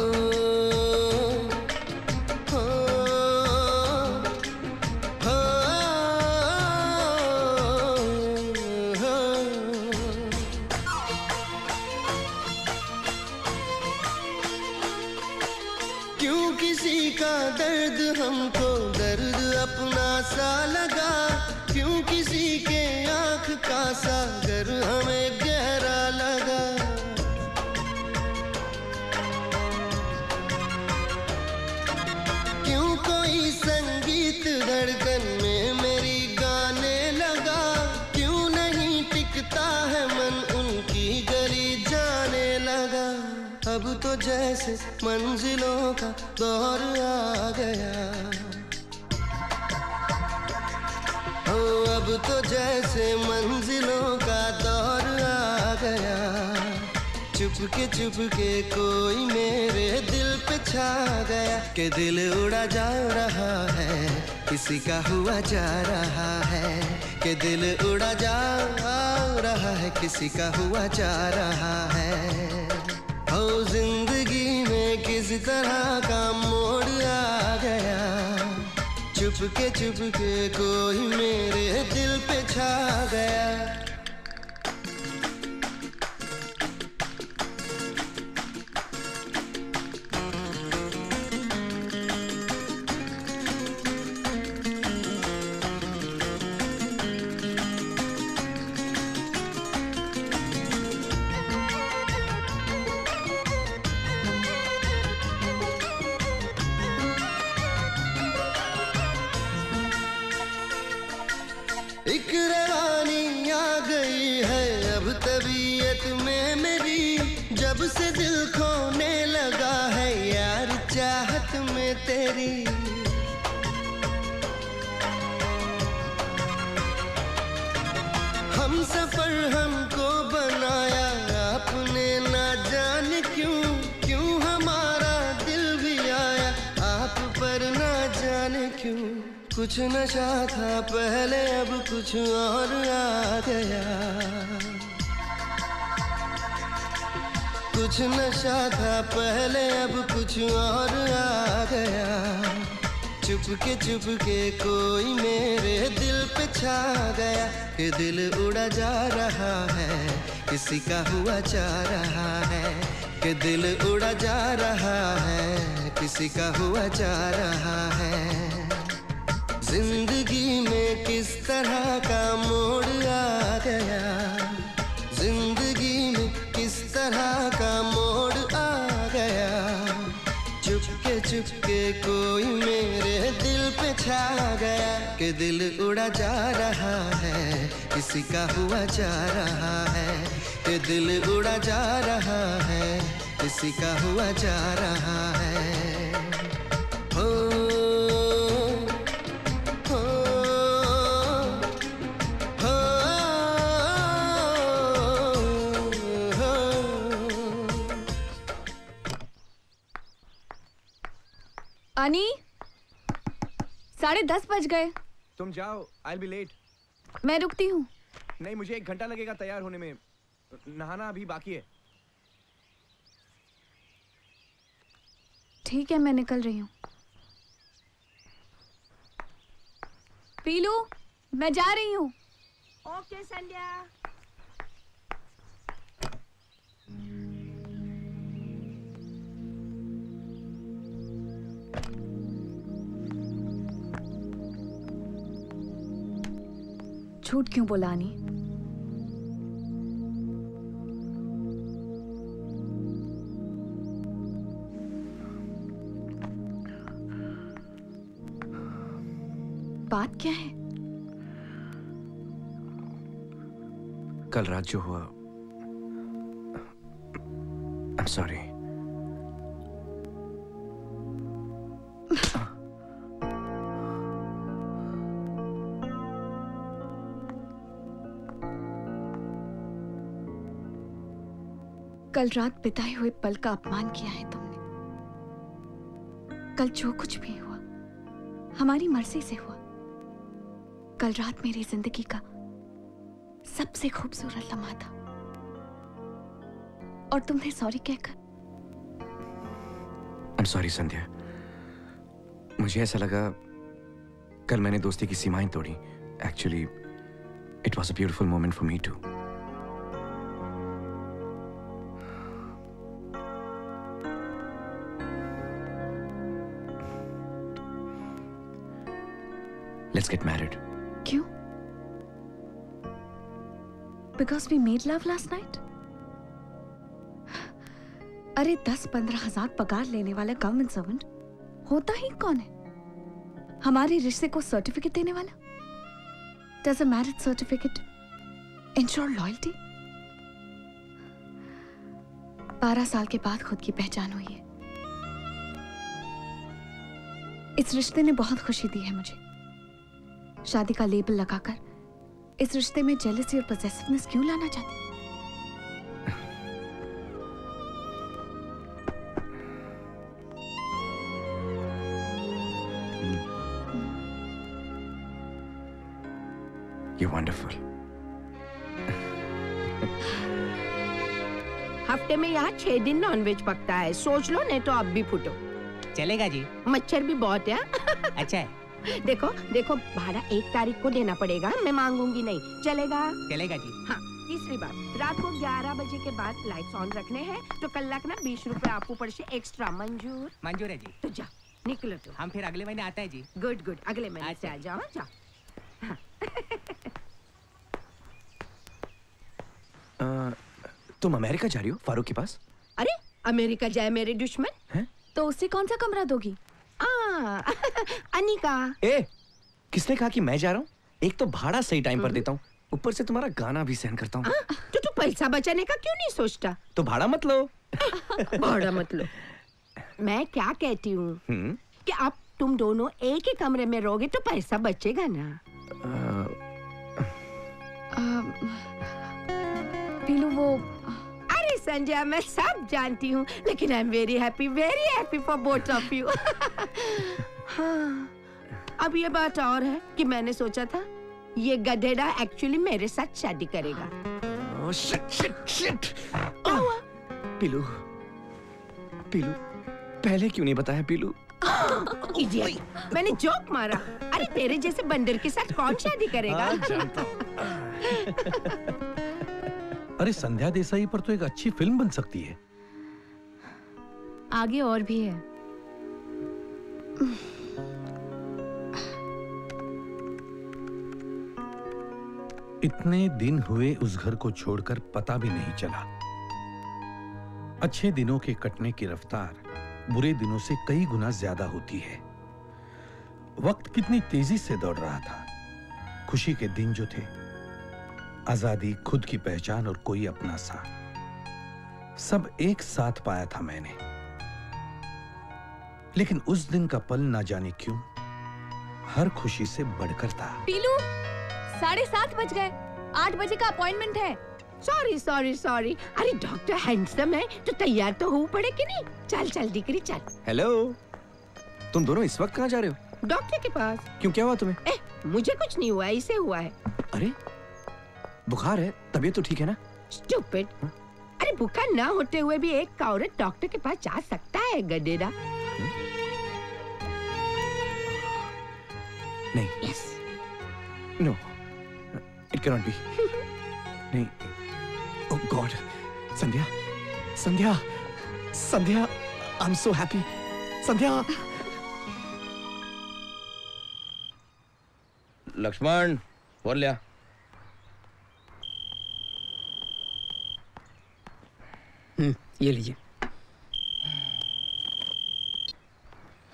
दर्द हमको दर्द अपना सा लगा, क्यों किसी के आँख का सागर हमें गहरा लगा. क्यों कोई संगीत धड़कन में मेरी गाने लगा, क्यों नहीं टिकता है मन उनकी गली जाने लगा. अब तो जैसे मंजिलों का दौर आ गया, हो अब तो जैसे मंजिलों का दौर आ गया. चुपके कोई मेरे दिल पे छा गया कि दिल उड़ा जा रहा है, किसी का हुआ जा रहा है, कि दिल उड़ा जा रहा है, किसी का हुआ जा रहा है. ओ जिंदगी में किस तरह का मोड़ आ गया, चुपके कोई मेरे दिल पे छा गया. एक रवानी आ गई है अब तबीयत में मेरी, जब से दिल खोने लगा है यार चाहत में तेरी. हम सफर हमको बनाया आपने, ना जाने क्यों हमारा दिल भी कुछ नशा था पहले अब कुछ और आ गया, कुछ नशा था पहले अब कुछ और आ गया। चुपके कोई मेरे दिल पे छा गया कि दिल उड़ा जा रहा है, किसी का हुआ जा रहा है कि दिल उड़ा जा रहा है, किसी का हुआ जा रहा है। जिंदगी में किस तरह का मोड़ आ गया, जिंदगी में किस तरह का मोड़ आ गया। चुपके कोई मेरे दिल पे छा गया कि दिल उड़ा जा रहा है, किसी का हुआ जा रहा है कि दिल उड़ा जा रहा है, किसी का हुआ जा रहा है। हो हो हो हो। अनी 10:30 बज गए। तुम जाओ, I'll be late। मैं रुकती हूँ। नहीं, मुझे 1 घंटा लगेगा तैयार होने में, नहाना अभी बाकी है। ठीक है, मैं निकल रही हूँ। पीलू, मैं जा रही हूँ। ओके संध्या। झूठ क्यों बोला अनी? बात क्या है? कल रात जो हुआ, I'm sorry। कल रात बिताए हुए पल का अपमान किया है तुमने। कल जो कुछ भी हुआ हमारी मर्जी से हुआ। कल रात मेरी जिंदगी का सबसे खूबसूरत लम्हा था और तुमने सॉरी कहकर। I'm sorry संध्या, मुझे ऐसा लगा कल मैंने दोस्ती की सीमाएं तोड़ी। Actually, it was a beautiful moment for me too। Let's get married। क्यों? Because we made love last night? अरे 10-15 हजार पगार लेने वाला गवर्नमेंट सर्वेंट होता ही कौन है? हमारे रिश्ते को सर्टिफिकेट देने वाला? Does a marriage certificate ensure loyalty? 12 साल के बाद खुद की पहचान हुई है। इस रिश्ते ने बहुत खुशी दी है मुझे। शादी का लेबल लगाकर इस रिश्ते में जेलसी और पोजेसिवनेस क्यों लाना चाहते? You're wonderful। हफ्ते में यहाँ 6 दिन नॉनवेज पकता है, सोच लो नहीं तो अब भी फुटो। चलेगा जी। मच्छर भी बहुत है। अच्छा है। देखो देखो, भाड़ा 1 तारीख को देना पड़ेगा, मैं मांगूंगी नहीं। चलेगा? चलेगा जी। हाँ, तीसरी बात, रात को 11 बजे के बाद लाइट्स ऑन रखने हैं तो कलाक ना 20 रुपए आप ऊपर से एक्स्ट्रा। मंजूर? मंजूर है जी। तो जा निकलो तो। हम फिर अगले महीने आते हैं जी। गुड गुड, अगले महीने से आ जाओ। जाओ। तुम अमेरिका जा रही हो फारूक के पास? अरे अमेरिका जाए मेरे दुश्मन हैं? तो उससे कौन सा कमरा दोगी? अनिका। ए, किसने कहा कि मैं जा रहा हूँ? एक तो भाड़ा सही टाइम पर देता हूँ, ऊपर से तुम्हारा गाना भी सहन करता हूँ। तो तू पैसा बचाने का क्यों नहीं सोचता? तो भाड़ा मत लो। भाड़ा मत लो। मैं क्या कहती हूँ कि अब तुम दोनों एक ही कमरे में रहोगे तो पैसा बचेगा ना। पीलू वो। अरे संजय, मैं सब जानती हूँ, लेकिन I am very happy for both of you. हाँ, अब ये बात और है कि मैंने सोचा था ये गधेड़ा एक्चुअली मेरे साथ शादी करेगा। क्या हुआ? पीलू, पीलू, पहले क्यों नहीं बताया पीलू? इडियट, मैंने जोक मारा। अरे तेरे जैसे बंदर के साथ कौन शादी करेगा? अरे संध्या देसाई पर तो एक अच्छी फिल्म बन सकती है। आगे और भी है। इतने दिन हुए उस घर को छोड़कर पता भी नहीं चला। अच्छे दिनों के कटने की रफ्तार बुरे दिनों से कई गुना ज्यादा होती है। वक्त कितनी तेजी से दौड़ रहा था। खुशी के दिन जो थे, आजादी, खुद की पहचान और कोई अपना सा, सब एक साथ पाया था मैंने। लेकिन उस दिन का पल ना जाने क्यों हर खुशी से बढ़कर था। पीलू, 7:30 बज गए। 8 बजे का अपॉइंटमेंट है। Sorry sorry sorry. अरे डॉक्टर हैंडसम है तो तैयार तो हो पड़े कि नहीं? चल चल दिकरी चल। हेलो, तुम दोनों इस वक्त कहाँ जा रहे हो? डॉक्टर के पास। क्यों, क्या हुआ तुम्हें? मुझे कुछ नहीं हुआ, इसे हुआ है। अरे बुखार है, तबीयत तो ठीक है ना? स्टूपिड। अरे बुखार ना होते हुए भी एक औरत डॉक्टर के पास जा सकता है गधेड़ा? नहीं। Yes. No, it can not be. नहीं। Oh god, Sandhya, Sandhya, Sandhya, I am so happy. Sandhya. Lakshman, phone लिया। ये लीजिए।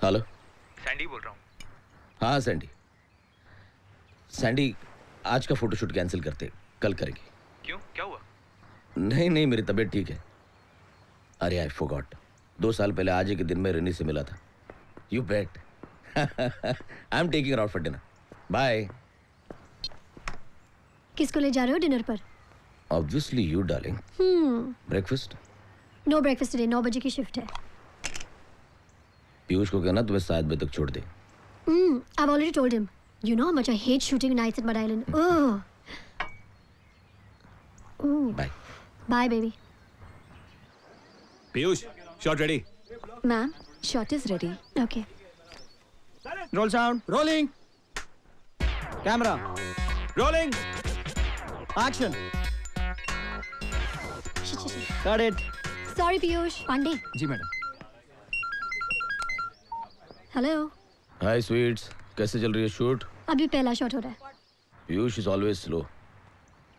हेलो, सैंडी बोल रहा हूँ। हाँ सैंडी। सैंडी, आज का फोटोशूट कैंसिल करते, कल करेंगे। क्यों, क्या हुआ? नहीं नहीं, मेरी तबीयत ठीक है। अरे आई फॉरगॉट, 2 साल पहले आज ही के दिन में रिनी से मिला था। You bet. I am taking her out for dinner. Bye. किसको ले जा रहे हो डिनर पर? Obviously you darling. Breakfast? No breakfast today, 9 बजे की शिफ्ट है। पीयूष को कहना तुम्हें 7 बजे तक छोड़ दे। I've already told him. You know how much I hate shooting nights at Mud Island. Ugh. Bye. Bye, baby. Piyush, shot ready. Ma'am, shot is ready. Okay. Roll sound, rolling, camera, rolling, action, cut it. Sorry, Piyush. Pandey. जी madam. Hello. Hi sweets, कैसे चल रही है shoot? अभी पहला shot हो रहा है। Piyush is always slow.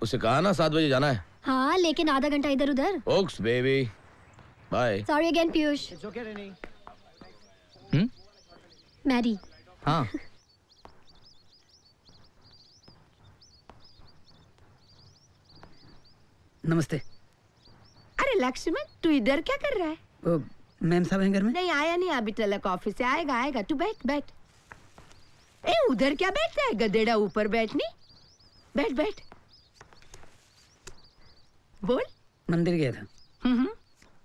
उसे कहा ना 7 बजे जाना है। हाँ, लेकिन आधा घंटा इधर उधर। Okay baby, bye. Sorry again, Piyush. It's okay, Rennie. Maddie. हाँ। नमस्ते। अरे लक्ष्मण, तू इधर क्या कर रहा है? मैम साहब हैं घर में? नहीं आया नहीं अभी तक ऑफिस से। आएगा आएगा, तू बैठ बैठ। ए उधर क्या बैठता है गधेड़ा, ऊपर बैठनी। बैठ बैठ। बोल। मंदिर गया था।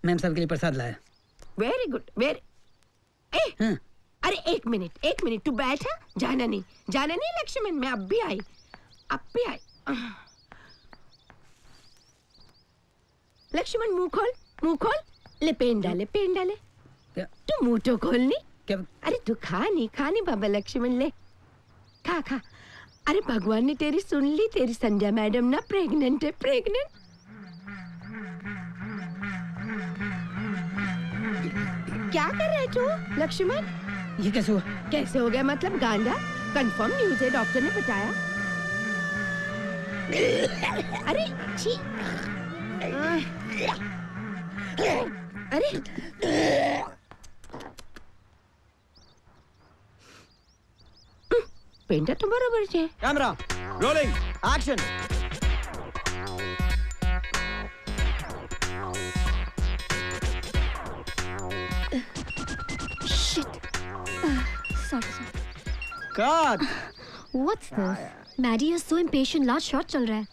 मैम साहब के लिए प्रसाद लाया। Very good, very. ए अरे एक मिनट तू बैठ। जाना नहीं लक्ष्मण, मैं अब भी आई। लक्ष्मण मुंह खोल। ले पेन डाले। तू मुंह तो खोलनी। क्या? अरे तू खा नहीं बाबा लक्ष्मण, ले खा। अरे भगवान ने तेरी सुन ली, तेरी संध्या मैडम ना प्रेग्नेंट है। क्या कर रहा है तू लक्ष्मण? ये कैसे हुआ? कैसे हो गया मतलब गांडा? कंफर्म न्यूज़ है, डॉक्टर ने बताया। अरे छी। अरे पेंटा तो बरोबर છે। Camera, rolling, action. Shit. Sorry. Cut. What's this? Maddie is so impatient. Last shot चल रहा है।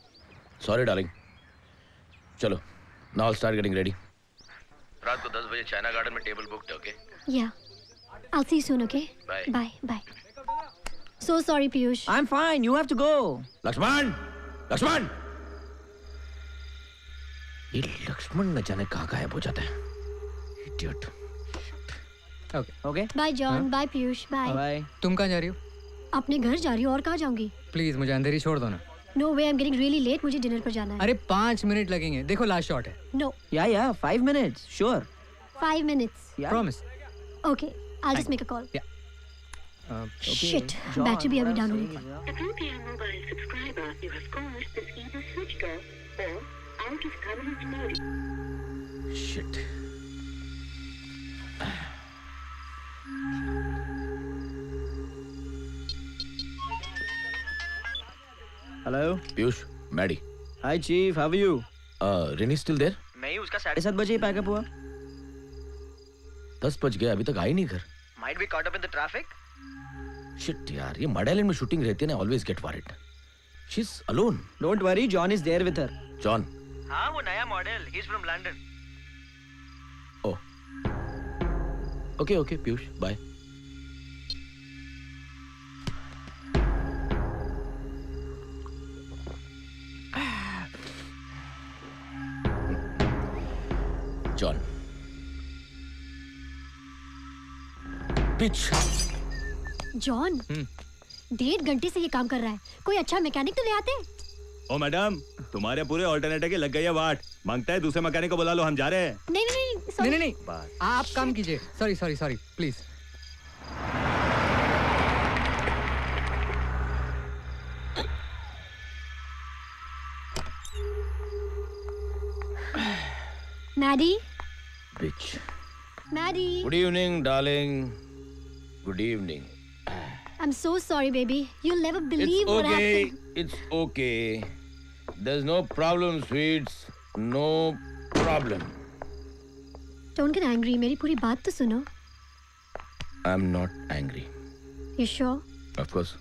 Sorry darling. चलो, now I'll start getting ready. रात को 10 बजे चाइना गार्डन में टेबल बुक्ड है, okay? Yeah. I'll see you soon, okay? Bye. Bye. So sorry, Piyush. I'm fine. You have to go. Lakshman, Lakshman. ये लक्ष्मण न जाने कहाँ गायब हो जाता है। Idiot. Okay. Bye, John. Bye, Piyush. Bye. Bye. तुम कहाँ जा रही हो? अपने घर जा रही हूँ और कहाँ जाऊंगी? प्लीज मुझे अंदर ही छोड़ दो ना। No way, I'm getting really late. मुझे डिनर पर जाना है। अरे 5 मिनट लगेंगे। देखो लास्ट शॉट है। No. Yeah. 5 minutes. Sure. 5 minutes. Promise. Okay, I'll just make a call. Yeah. Okay. Shit, battery भी अभी डाउन हो गई। The Protean mobile subscriber you have called is either switched off or out of coverage mode. Shit. Hello. Piyush, Maddie. Hi, Chief. How are you? Rennie still there? नहीं, उसका 7:30 बजे ही pack up हुआ। 10 बज गए, अभी तक आई नहीं घर। Might be caught up in the traffic. Shit यार, ये मड आइलैंड में शूटिंग रहती है ना, always get worried. She's alone. Don't worry, John is there with her. John. हाँ, वो नया model. He's from London. Oh. Okay, Piyush, bye. John. Bitch. John, 1.5 घंटे से ये काम कर रहा है। कोई अच्छा मैकेनिक तो ले आते? ओ मैडम, तुम्हारे पूरे ऑल्टरनेटर की लग गई है वाट। मांगता है दूसरे मैकेनिक को बुला लो, हम जा रहे हैं। नहीं, नहीं। आप काम कीजिए। Sorry please. Maddie. Bitch. Maddie. Good evening, darling. Good evening. I'm so sorry, baby. You'll never believe what happened. It's okay. There's no problem, sweets. No problem. Don't get angry. मेरी पूरी बात तो सुनो। I'm not angry. You sure? Of course.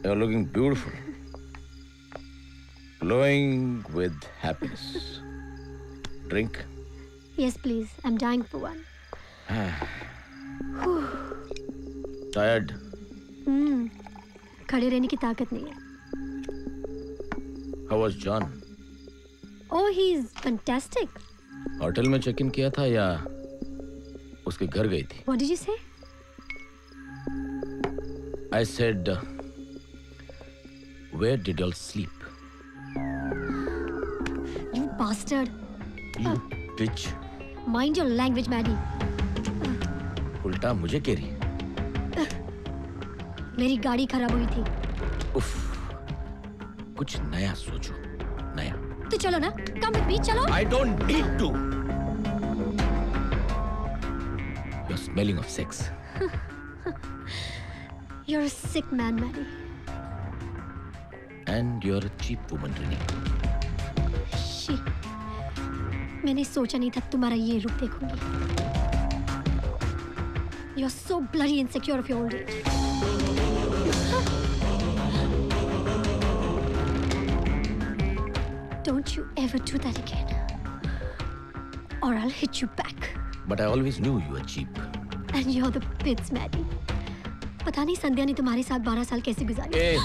You're looking beautiful. Glowing with happiness. Drink? Yes, please. I'm dying for one. Tired? खड़े रहने की ताकत नहीं है। How was John? Oh, he's fantastic. Hotel में चेक इन किया था या उसके घर गई थी? What did you say? I said, where did y'all sleep? You bastard. You bitch. Mind your language, Maddie. उल्टा मुझे कह रही है। मेरी गाड़ी खराब हुई थी। उफ, कुछ नया सोचो, नया। तो चलो ना, come with me, चलो। I don't need to. You're smelling of sex. You're a sick man, Maddie. And you're a cheap woman, Rennie. Shit. मैंने सोचा नहीं था तुम्हारा ये रूप देखूंगी। You're so bloody insecure of your old age. Don't you ever do that again. Or I'll hit you back. But I always knew you were cheap. And you're the pits, Maddie. पता नहीं संध्या ने तुम्हारे साथ 12 साल कैसे गुजारे। ए,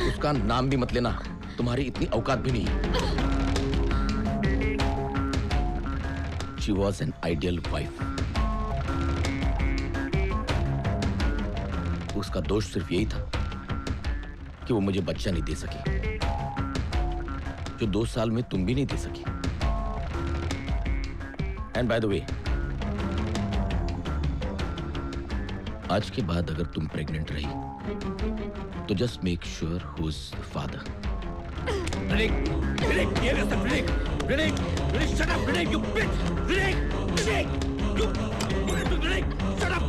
उसका नाम भी मत लेना। तुम्हारी इतनी औकात भी नहीं। She was an ideal wife. उसका दोष सिर्फ यही था कि वो मुझे बच्चा नहीं दे सकी, जो 2 साल में तुम भी नहीं दे सकी। एंड बाय द वे, आज के बाद अगर तुम प्रेग्नेंट रही तो just make sure who is the father. Shut up, Renee, you bitch! Renee, you shut up!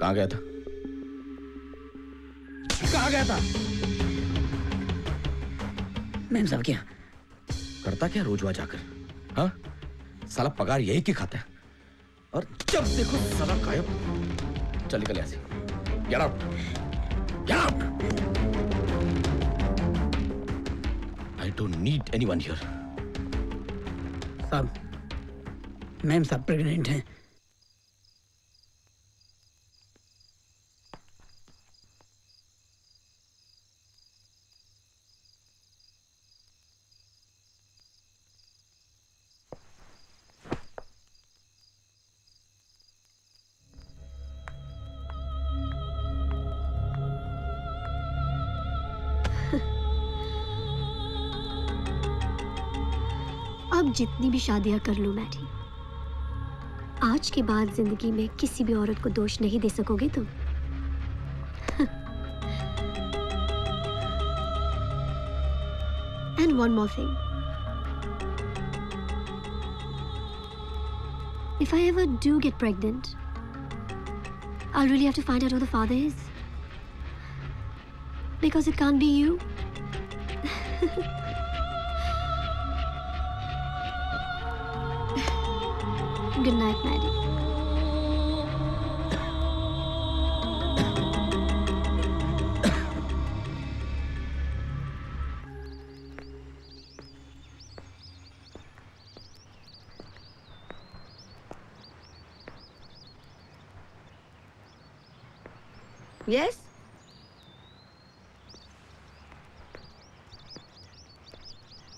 कहाँ गया था? कहाँ गया था? मैम साहब क्या करता क्या रोज वहां जाकर? हाँ, साला पगार यही की खाता है और जब देखो साला गायब। चल निकल यहाँ से। Get out! Get out! don't need anyone here. साहब, मैम साहब प्रेग्नेंट हैं। अब जितनी भी शादियां कर लो मैडी, आज के बाद जिंदगी में किसी भी औरत को दोष नहीं दे सकोगे तुम। And one more thing, if I ever do get pregnant, I'll really have to find out who the father is, because it can't be you. Good night, Maddie. Yes?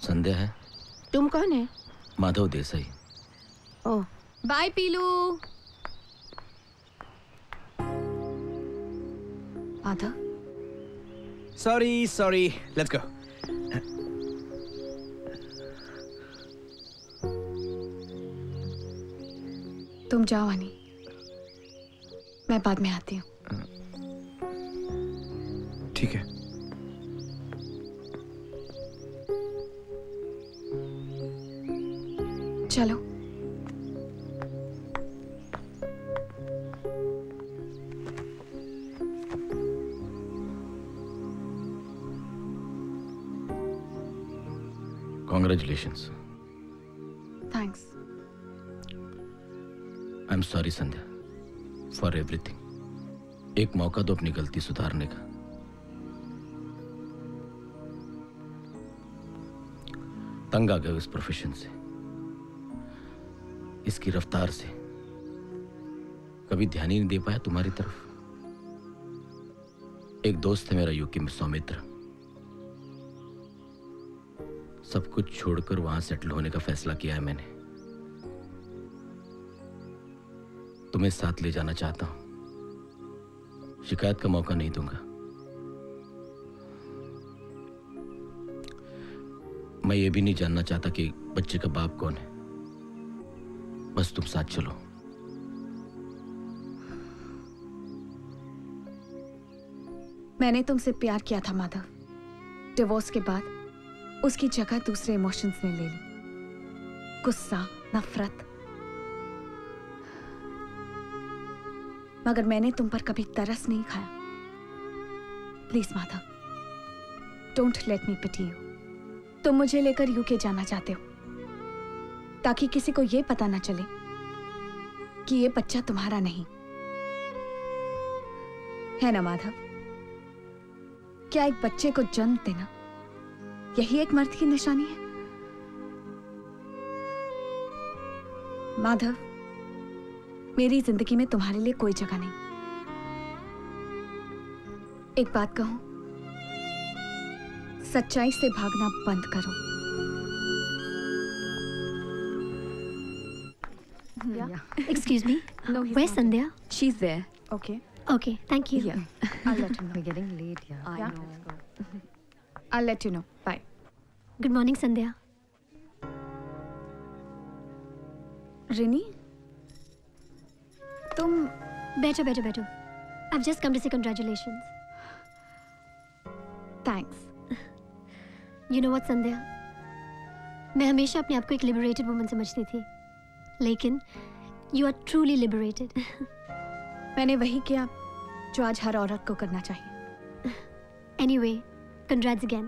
Sandhya है? तुम कौन है? Madhav Desai. Oh, bye Pilu. Madhav, Sorry, let's go. तुम जाओ हनी, मैं बाद में आती हूँ। ठीक है। चलो। Congratulations. Thanks. I'm sorry Sandhya, for everything. एक मौका दो अपनी गलती सुधारने का। तंग आ गए इस प्रोफेशन से, इसकी रफ्तार से। कभी ध्यान ही नहीं दे पाया तुम्हारी तरफ। एक दोस्त है मेरा यूके में, सौमित्र। सब कुछ छोड़कर वहां सेटल होने का फैसला किया है मैंने। तुम्हें साथ ले जाना चाहता हूं। शिकायत का मौका नहीं दूंगा। मैं ये भी नहीं जानना चाहता कि बच्चे का बाप कौन है। बस तुम साथ चलो। मैंने तुमसे प्यार किया था माधव। डिवोर्स के बाद उसकी जगह दूसरे इमोशंस ने ले ली। गुस्सा, नफरत। मगर मैंने तुम पर कभी तरस नहीं खाया। Please Madhav, don't let me pity you. तुम मुझे लेकर यूके जाना चाहते हो ताकि किसी को यह पता ना चले कि ये बच्चा तुम्हारा नहीं है ना माधव। क्या एक बच्चे को जन्म देना यही एक मर्द की निशानी है? माधव, मेरी जिंदगी में तुम्हारे लिए कोई जगह नहीं। एक बात कहूं, सच्चाई से भागना बंद करो। Excuse me. No, he's Where's not. Sandhya? She's there. Okay. Okay, thank you. Yeah. I'll let you know. We're getting late, yeah. Yeah. I'll let you know. Bye. Good morning, Sandhya. Rini, तुम बैठो बैठो बैठो। I've just come to say congratulations. Thanks. You know what, Sandhya? मैं हमेशा अपने आप को एक liberated woman समझती थी, लेकिन you are truly liberated. मैंने वही किया जो आज हर औरत को करना चाहिए। Anyway, congrats again.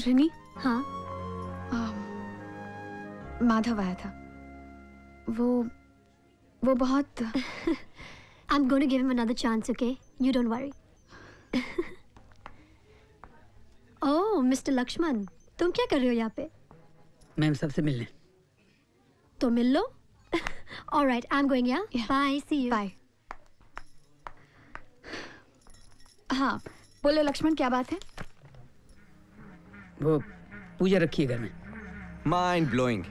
रिनी, हाँ? माधव आया था। वो बहुत I'm going to give him another chance, okay? You don't worry. Oh, Mr. Lakshman. तुम क्या कर रहे हो यहाँ पे? मैम सबसे मिलने। तो मिल लो। Alright, I'm going, yeah? Bye, see you. Bye. हाँ, बोलो लक्ष्मण, क्या बात है? वो पूजा रखी है घर में। Mind blowing.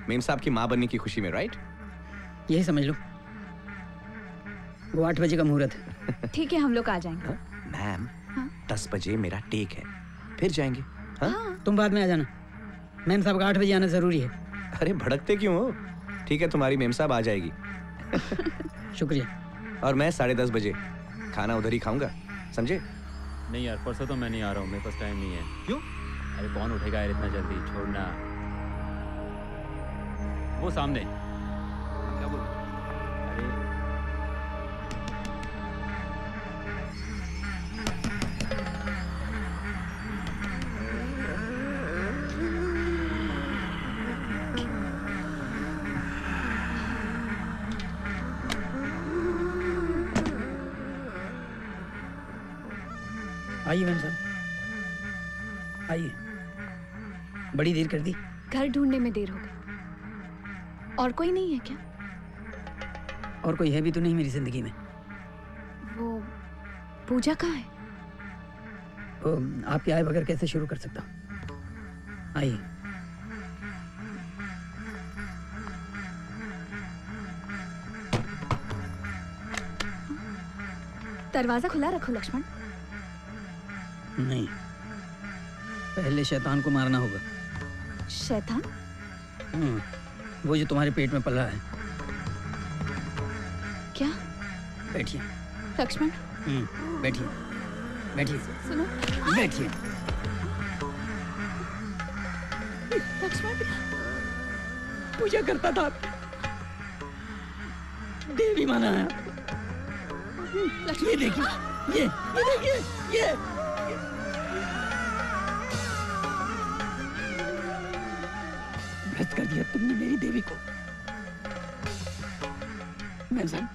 मेम साहब की माँ बनने की खुशी में, राइट? यही समझ लो। वो 8 बजे का मुहूर्त है। ठीक है, हम लोग आ जाएंगे। मैम 10 बजे मेरा टेक है, फिर जाएंगे। हाँ? तुम बाद में आ जाना। मैम साहब का 8 बजे आना जरूरी है। अरे भड़कते क्यों हो? ठीक है, तुम्हारी मेम साहब आ जाएगी। शुक्रिया। और मैं 10:30 बजे खाना उधर ही खाऊंगा, समझे? नहीं यार, परसों तो मैं नहीं आ रहा हूँ, मेरे पास टाइम नहीं है। क्यों? अरे कौन उठेगा यार इतना जल्दी, छोड़ना। वो सामने। क्या बोल? अरे आइए मैम साहब, आइए। बड़ी देर कर दी। घर ढूंढने में देर हो गई। और कोई नहीं है क्या? और कोई है भी तो नहीं मेरी जिंदगी में। वो पूजा कहाँ है? वो आपके आए बगैर कैसे शुरू कर सकता हूँ? आइए। दरवाजा खुला रखो लक्ष्मण। नहीं, पहले शैतान को मारना होगा। शैतान? वो जो तुम्हारे पेट में पल रहा है। क्या? बैठिए। लक्ष्मण। बैठिए, बैठिए। सुनो। बैठिए। लक्ष्मण। पूजा करता था, देवी माना है। ये देखिए, ये देखिए, ये भ्रष्ट कर दिया तुमने मेरी देवी को। मैम साहब,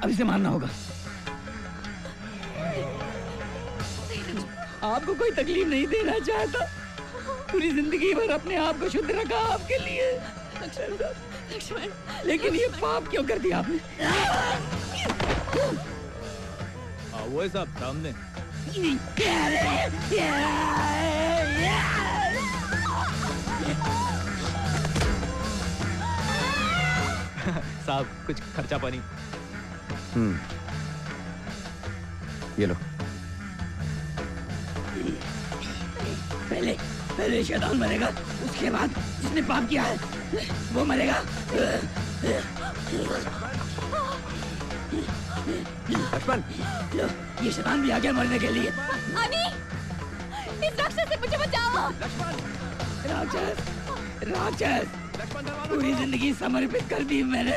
अब इसे मारना होगा। आपको कोई तकलीफ नहीं देना चाहता। पूरी जिंदगी भर अपने आप को शुद्ध रखा आपके लिए। लक्ष्मण। लेकिन ये पाप क्यों कर दिया आपने? वो है साहब सामने। साहब कुछ खर्चा पानी। ये लो। पहले शैतान मरेगा, उसके बाद जिसने पाप किया है वो मरेगा। लक्ष्मण, ये शैतान भी आ गया मरने के लिए। अनी, इस राक्षस से मुझे बचाओ। राक्षस, राक्षस, पूरी जिंदगी समर्पित कर दी मैंने।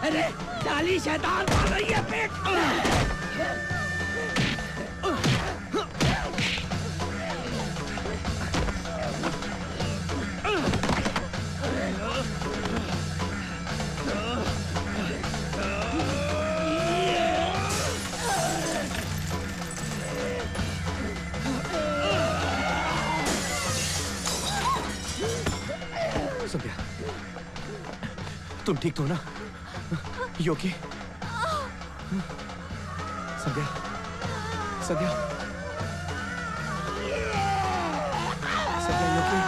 अरे साली शैतान मार रही है पेट। संध्या, तुम ठीक तो ना? You okay? Sandhya, Sandhya, Sandhya, you okay?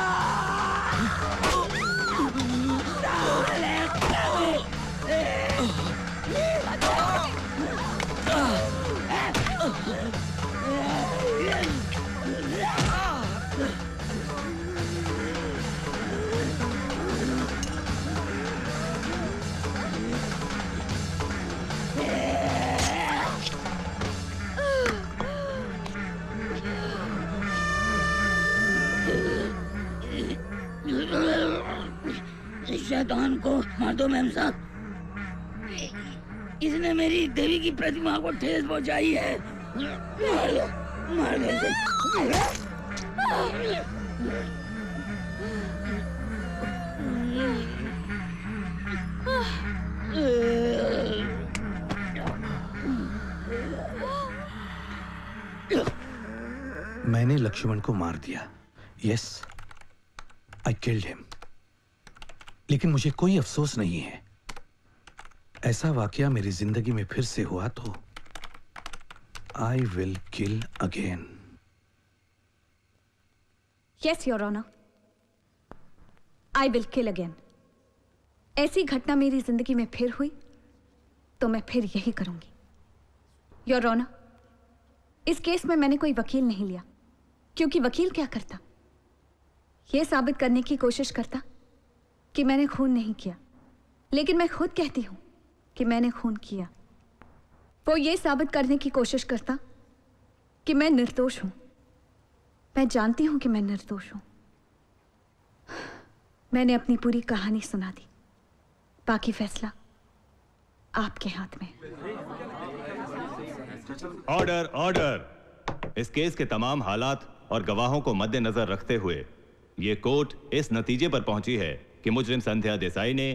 शैतान को मार दो मैम साहब। इसने मेरी देवी की प्रतिमा को ठेस पहुंचाई है। मार दो, मार दो इसे। मैं मैंने लक्ष्मण को मार दिया। Yes, I killed him. लेकिन मुझे कोई अफसोस नहीं है। ऐसा वाकया मेरी जिंदगी में फिर से हुआ तो I will kill again. Yes your honour, I will kill again. ऐसी घटना मेरी जिंदगी में फिर हुई तो मैं फिर यही करूंगी। योर ऑनर, इस केस में मैंने कोई वकील नहीं लिया, क्योंकि वकील क्या करता? यह साबित करने की कोशिश करता कि मैंने खून नहीं किया, लेकिन मैं खुद कहती हूं कि मैंने खून किया। वो ये साबित करने की कोशिश करता कि मैं निर्दोष हूं। मैं जानती हूं कि मैं निर्दोष हूं। मैंने अपनी पूरी कहानी सुना दी, बाकी फैसला आपके हाथ में। Order, order. इस केस के तमाम हालात और गवाहों को मद्देनजर रखते हुए ये कोर्ट इस नतीजे पर पहुंची है कि मुजरिम संध्या देसाई ने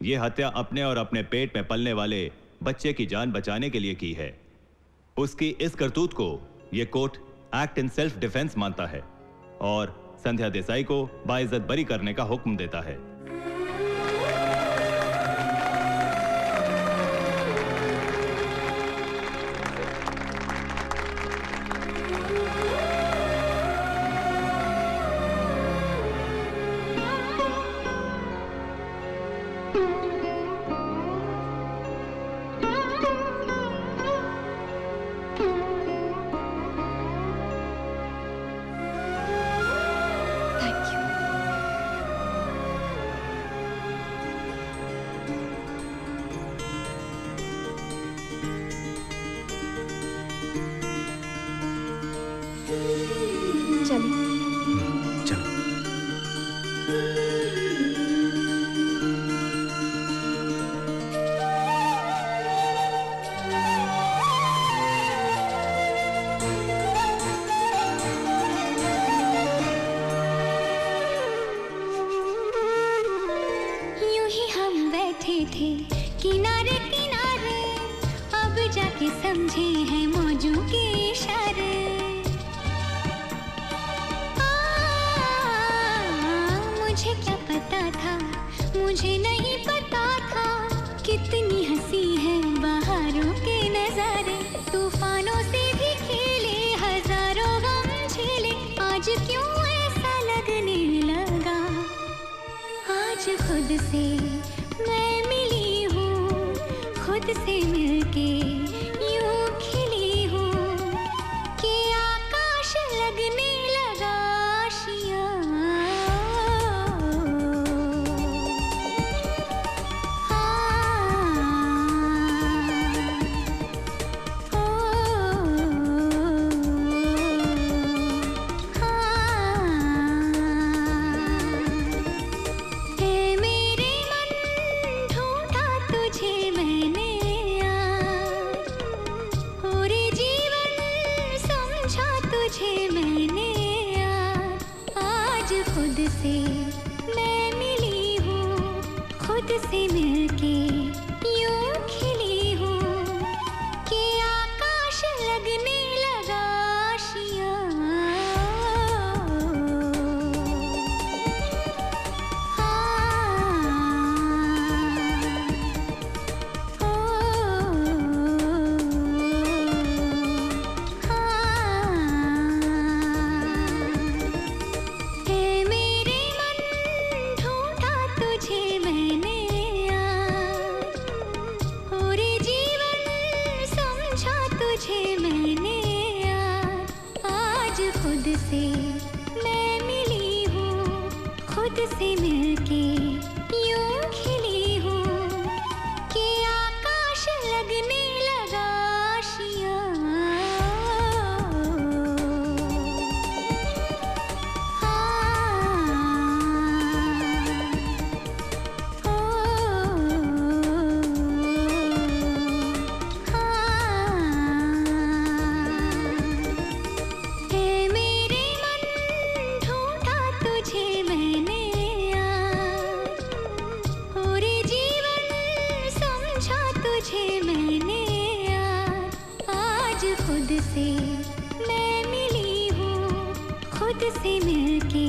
यह हत्या अपने और अपने पेट में पलने वाले बच्चे की जान बचाने के लिए की है। उसकी इस करतूत को यह court act in self defence मानता है और संध्या देसाई को बाइज्जत बरी करने का हुक्म देता है। खुद से मिलके